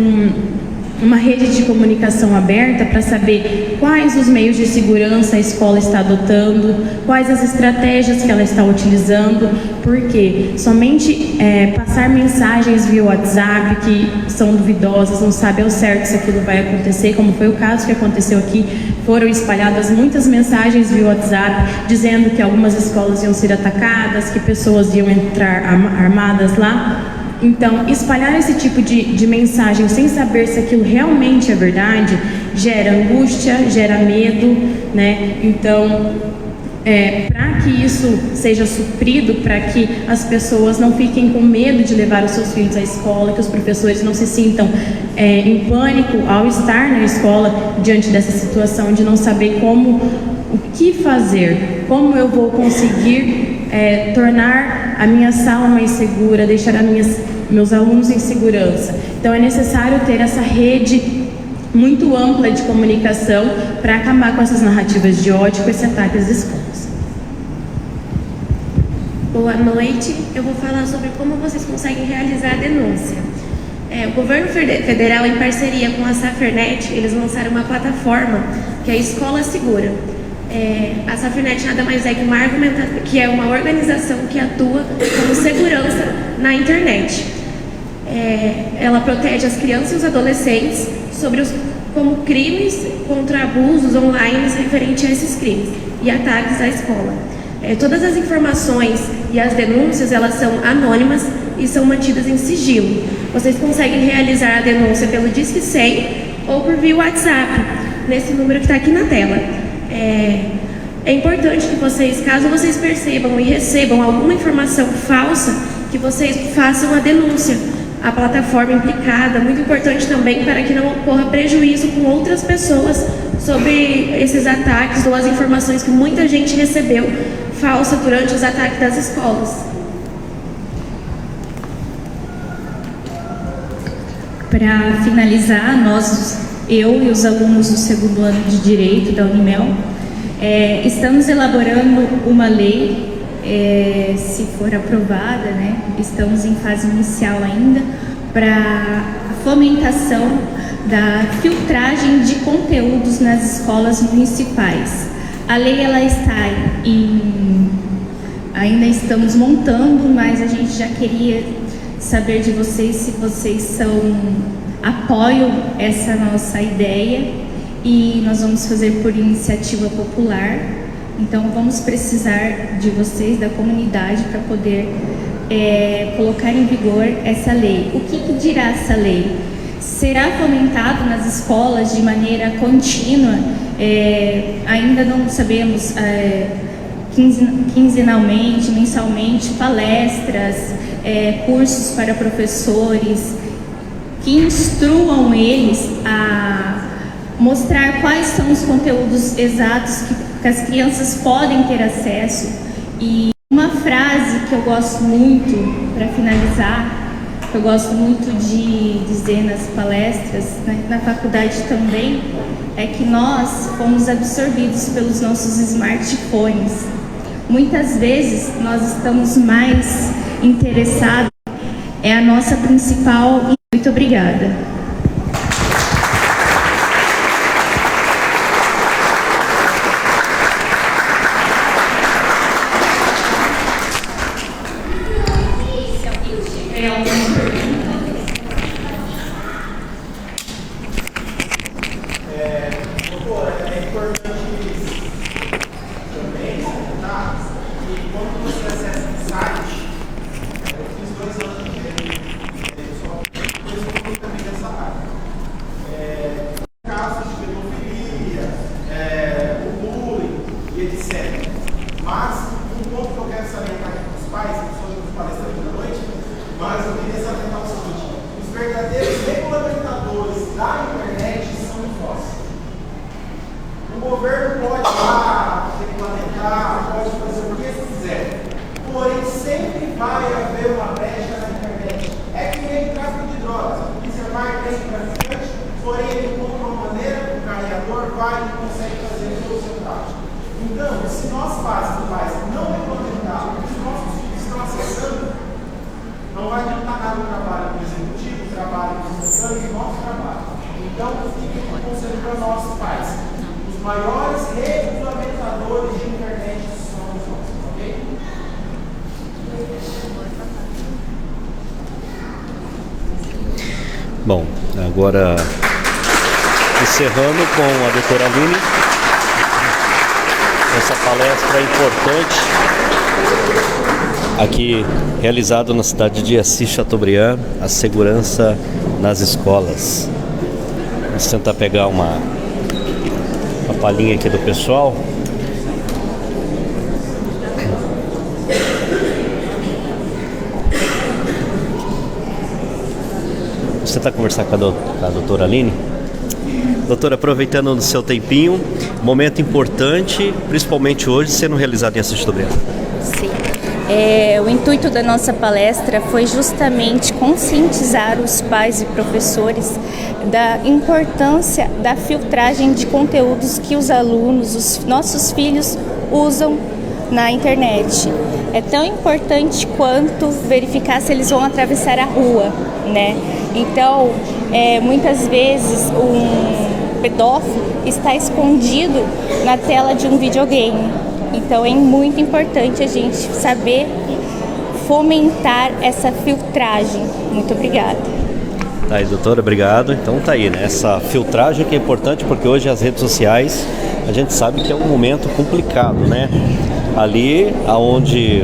uma rede de comunicação aberta para saber quais os meios de segurança a escola está adotando, quais as estratégias que ela está utilizando, porque somente passar mensagens via WhatsApp que são duvidosas, não sabe ao certo se aquilo vai acontecer, como foi o caso que aconteceu aqui, foram espalhadas muitas mensagens via WhatsApp dizendo que algumas escolas iam ser atacadas, que pessoas iam entrar armadas lá. Então, espalhar esse tipo de mensagem sem saber se aquilo realmente é verdade, gera angústia, gera medo, né? Então, para que isso seja suprido, para que as pessoas não fiquem com medo de levar os seus filhos à escola, que os professores não se sintam em pânico ao estar na escola diante dessa situação de não saber o que fazer, como eu vou conseguir tornar a minha sala mais segura, deixar meus alunos em segurança. Então é necessário ter essa rede muito ampla de comunicação para acabar com essas narrativas de ódio, com esse ataque às escolas. Boa noite, eu vou falar sobre como vocês conseguem realizar a denúncia. O governo federal, em parceria com a Safirnet, eles lançaram uma plataforma que é a Escola Segura. A Safirnet nada mais é que é uma organização que atua como segurança na internet. Ela protege as crianças e os adolescentes como crimes contra abusos online referentes a esses crimes e ataques à escola. Todas as informações e as denúncias, elas são anônimas e são mantidas em sigilo. Vocês conseguem realizar a denúncia pelo Disque 100 ou por via WhatsApp, nesse número que está aqui na tela. É importante que vocês, caso vocês percebam e recebam alguma informação falsa, que vocês façam a denúncia à plataforma implicada. Muito importante também para que não ocorra prejuízo com outras pessoas sobre esses ataques ou as informações que muita gente recebeu falsa durante os ataques das escolas. Para finalizar, eu e os alunos do segundo ano de Direito da Unimel, estamos elaborando uma lei, se for aprovada, né, estamos em fase inicial ainda, para fomentação da filtragem de conteúdos nas escolas municipais. A lei ela está ainda estamos montando, mas a gente já queria saber de vocês se vocês apoiam essa nossa ideia, e nós vamos fazer por iniciativa popular. Então vamos precisar de vocês, da comunidade, para poder colocar em vigor essa lei. O que dirá essa lei? Será fomentado nas escolas de maneira contínua, ainda não sabemos, quinzenalmente, mensalmente, palestras, cursos para professores que instruam eles a mostrar quais são os conteúdos exatos que as crianças podem ter acesso. E uma frase que eu gosto muito, para finalizar, que eu gosto muito de dizer nas palestras, né, na faculdade também, é que nós fomos absorvidos pelos nossos smartphones. Muitas vezes nós estamos mais interessados, é a nossa principal. Muito obrigada. Bom, agora encerrando com a doutora Aline, essa palestra importante aqui realizada na cidade de Assis Chateaubriand, a segurança nas escolas. Vamos tentar pegar uma palhinha aqui do pessoal. Você está conversando com a doutora Aline? Doutora, aproveitando o seu tempinho, momento importante, principalmente hoje, sendo realizado em Assis Chateaubriand. Sim. O intuito da nossa palestra foi justamente conscientizar os pais e professores da importância da filtragem de conteúdos que os alunos, os nossos filhos, usam na internet. É tão importante quanto verificar se eles vão atravessar a rua, né? Então, muitas vezes um pedófilo está escondido na tela de um videogame. Então, é muito importante a gente saber fomentar essa filtragem. Muito obrigada. Tá aí, doutora, obrigado. Então tá aí, né? Essa filtragem que é importante, porque hoje as redes sociais, a gente sabe que é um momento complicado, né? Ali onde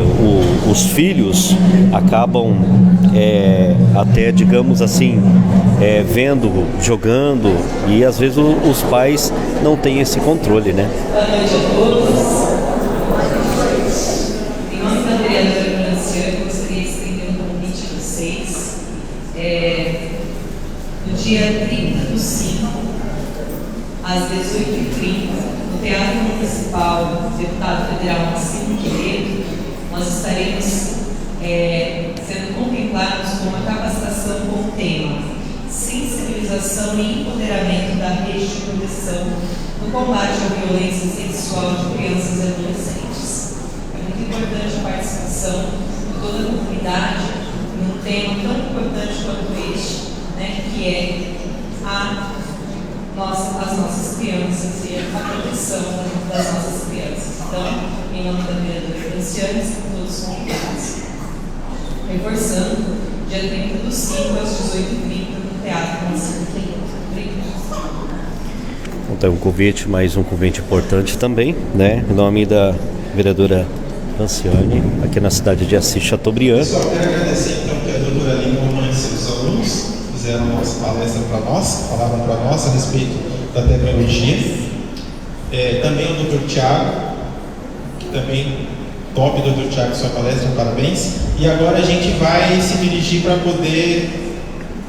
os filhos acabam até, digamos assim, vendo, jogando, e às vezes os pais não têm esse controle, né? Boa noite a todos. Em nome da vereadora Franciane, gostaria de estender um convite a vocês. No dia 30/5, às 18h30, no Teatro Municipal, deputado federal Marcinho Quevedo, nós estaremos sendo contemplados com uma capacitação com o tema sensibilização e empoderamento da rede de proteção no combate à violência sexual de crianças e adolescentes. É muito importante a participação de toda a comunidade num tema tão importante quanto este, né, que é as nossas crianças e a proteção das nossas crianças. Então, em nome da vereadora Franciane, são todos convidados. Reforçando, dia 30/5 às 18h30 no Teatro Municipal. Então, mais um convite importante também, né? Em nome da vereadora Franciane, aqui na cidade de Assis Chateaubriand. Só quero agradecer então que a doutora Aline e os alunos fizeram a nossa palestra para nós, falaram para nós a respeito da tecnologia. Também o doutor Tiago, que também top, doutor Tiago, sua palestra, parabéns. E agora a gente vai se dirigir para poder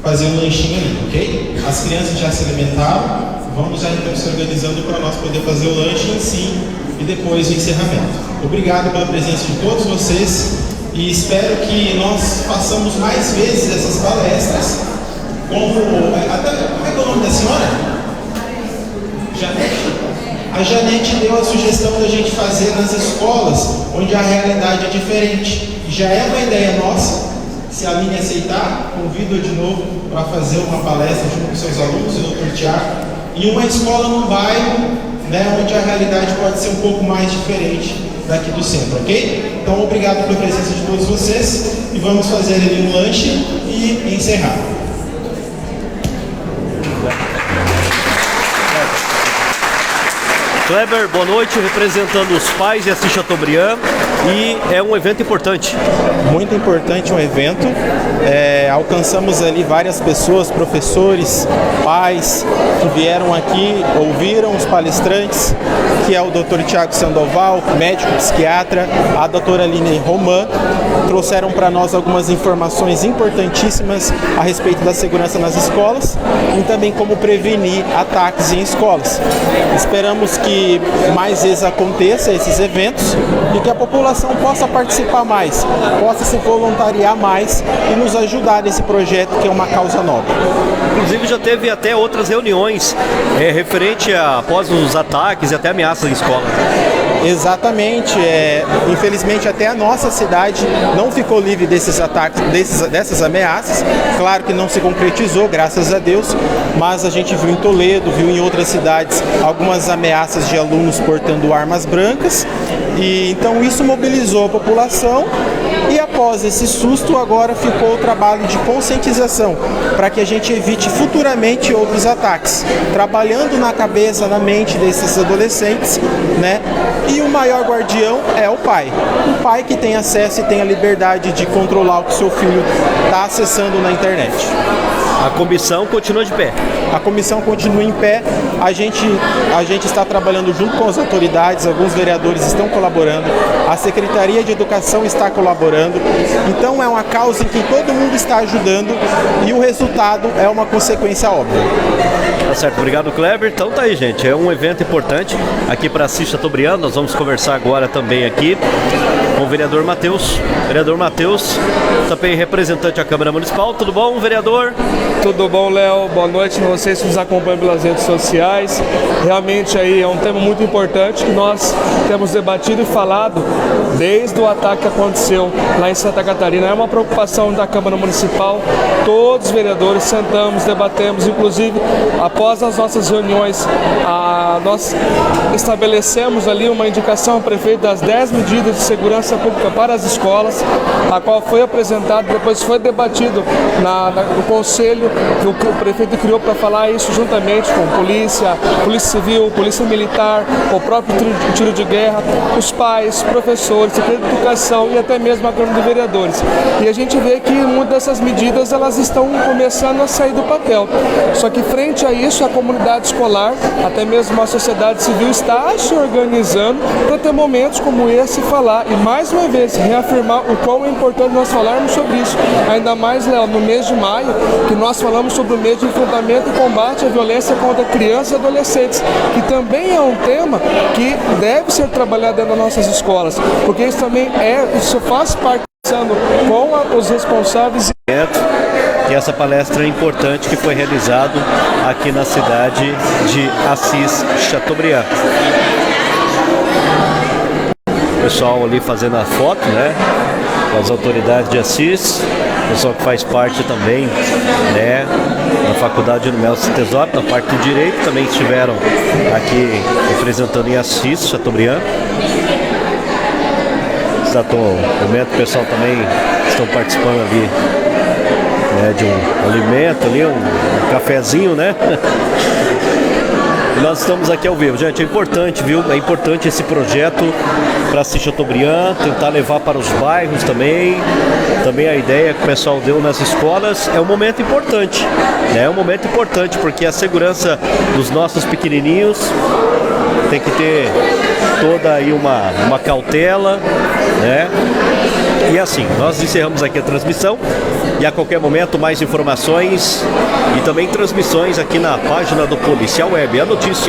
fazer um lanchinho ali, ok? As crianças já se alimentaram, vamos já então se organizando para nós poder fazer o lanche em si. e depois o encerramento. Obrigado pela presença de todos vocês e espero que nós façamos mais vezes essas palestras. Como é que é o nome da senhora? Janete? A Janete deu a sugestão da gente fazer nas escolas onde a realidade é diferente. Já é uma ideia nossa. Se a Aline aceitar, convido-a de novo para fazer uma palestra junto com seus alunos, o Dr. Tiago, em uma escola no bairro, né, onde a realidade pode ser um pouco mais diferente daqui do centro, ok? Então, obrigado pela presença de todos vocês e vamos fazer ali um lanche e encerrar. Kleber, boa noite, representando os pais de Assis Chateaubriand, e é um evento importante. Muito importante um evento, alcançamos ali várias pessoas, professores, pais, que vieram aqui, ouviram os palestrantes, que é o Dr. Tiago Sandoval, médico psiquiatra, a doutora Aline Roman, trouxeram para nós algumas informações importantíssimas a respeito da segurança nas escolas e também como prevenir ataques em escolas. Esperamos que mais vezes aconteça esses eventos e que a população possa participar mais, possa se voluntariar mais e nos ajudar nesse projeto que é uma causa nobre. Inclusive já teve até outras reuniões referente após os ataques e até ameaças em escola. Exatamente, infelizmente até a nossa cidade não ficou livre desses ataques, dessas ameaças. Claro que não se concretizou, graças a Deus, mas a gente viu em Toledo, viu em outras cidades algumas ameaças de alunos portando armas brancas, e então isso mobilizou a população. E após esse susto, agora ficou o trabalho de conscientização para que a gente evite futuramente outros ataques, trabalhando na cabeça, na mente desses adolescentes, né? E o maior guardião é o pai que tem acesso e tem a liberdade de controlar o que seu filho está acessando na internet. A comissão continua de pé. A comissão continua em pé. A gente está trabalhando junto com as autoridades, alguns vereadores estão colaborando, a Secretaria de Educação está colaborando. Então é uma causa em que todo mundo está ajudando e o resultado é uma consequência óbvia. Tá certo, obrigado, Kleber. Então tá aí, gente, é um evento importante aqui para Assis Chateaubriand. Nós vamos conversar agora também aqui com o vereador Matheus. Vereador Matheus, também representante da Câmara Municipal. Tudo bom, vereador? Tudo bom, Léo? Boa noite a vocês que nos acompanham pelas redes sociais. Realmente aí é um tema muito importante que nós temos debatido e falado desde o ataque que aconteceu lá em Santa Catarina. É uma preocupação da Câmara Municipal. Todos os vereadores sentamos, debatemos, inclusive após as nossas reuniões, nós estabelecemos ali uma indicação ao prefeito das 10 medidas de segurança pública para as escolas, a qual foi apresentada, depois foi debatido no conselho que o prefeito criou para falar isso juntamente com Polícia Civil, Polícia Militar, o próprio tiro de guerra, os pais, professores, Secretaria de Educação e até mesmo a Câmara de Vereadores. E a gente vê que muitas dessas medidas elas estão começando a sair do papel. Só que frente a isso, a comunidade escolar, até mesmo a sociedade civil está se organizando para ter momentos como esse falar e mais uma vez reafirmar o quão é importante nós falarmos sobre isso. Ainda mais, Léo, no mês de maio, que nós falamos sobre o mês de enfrentamento e combate à violência contra crianças e adolescentes, que também é um tema que deve ser trabalhado dentro das nossas escolas, porque isso também isso faz parte com os responsáveis. E essa palestra importante que foi realizada aqui na cidade de Assis Chateaubriand. O pessoal ali fazendo a foto, né, com as autoridades de Assis, o pessoal que faz parte também, né, da Faculdade Nelson Tesouro, da parte do Direito, também estiveram aqui representando em Assis Chateaubriand. Exato momento, o pessoal também estão participando ali, né, de um alimento ali, um cafezinho, né? E nós estamos aqui ao vivo, gente, é importante, viu? É importante esse projeto para Assis Chateaubriand, tentar levar para os bairros também a ideia que o pessoal deu nas escolas. É um momento importante, né? É um momento importante porque a segurança dos nossos pequenininhos tem que ter toda aí uma cautela, né? E assim, nós encerramos aqui a transmissão e a qualquer momento mais informações e também transmissões aqui na página do Policial Web. A notícia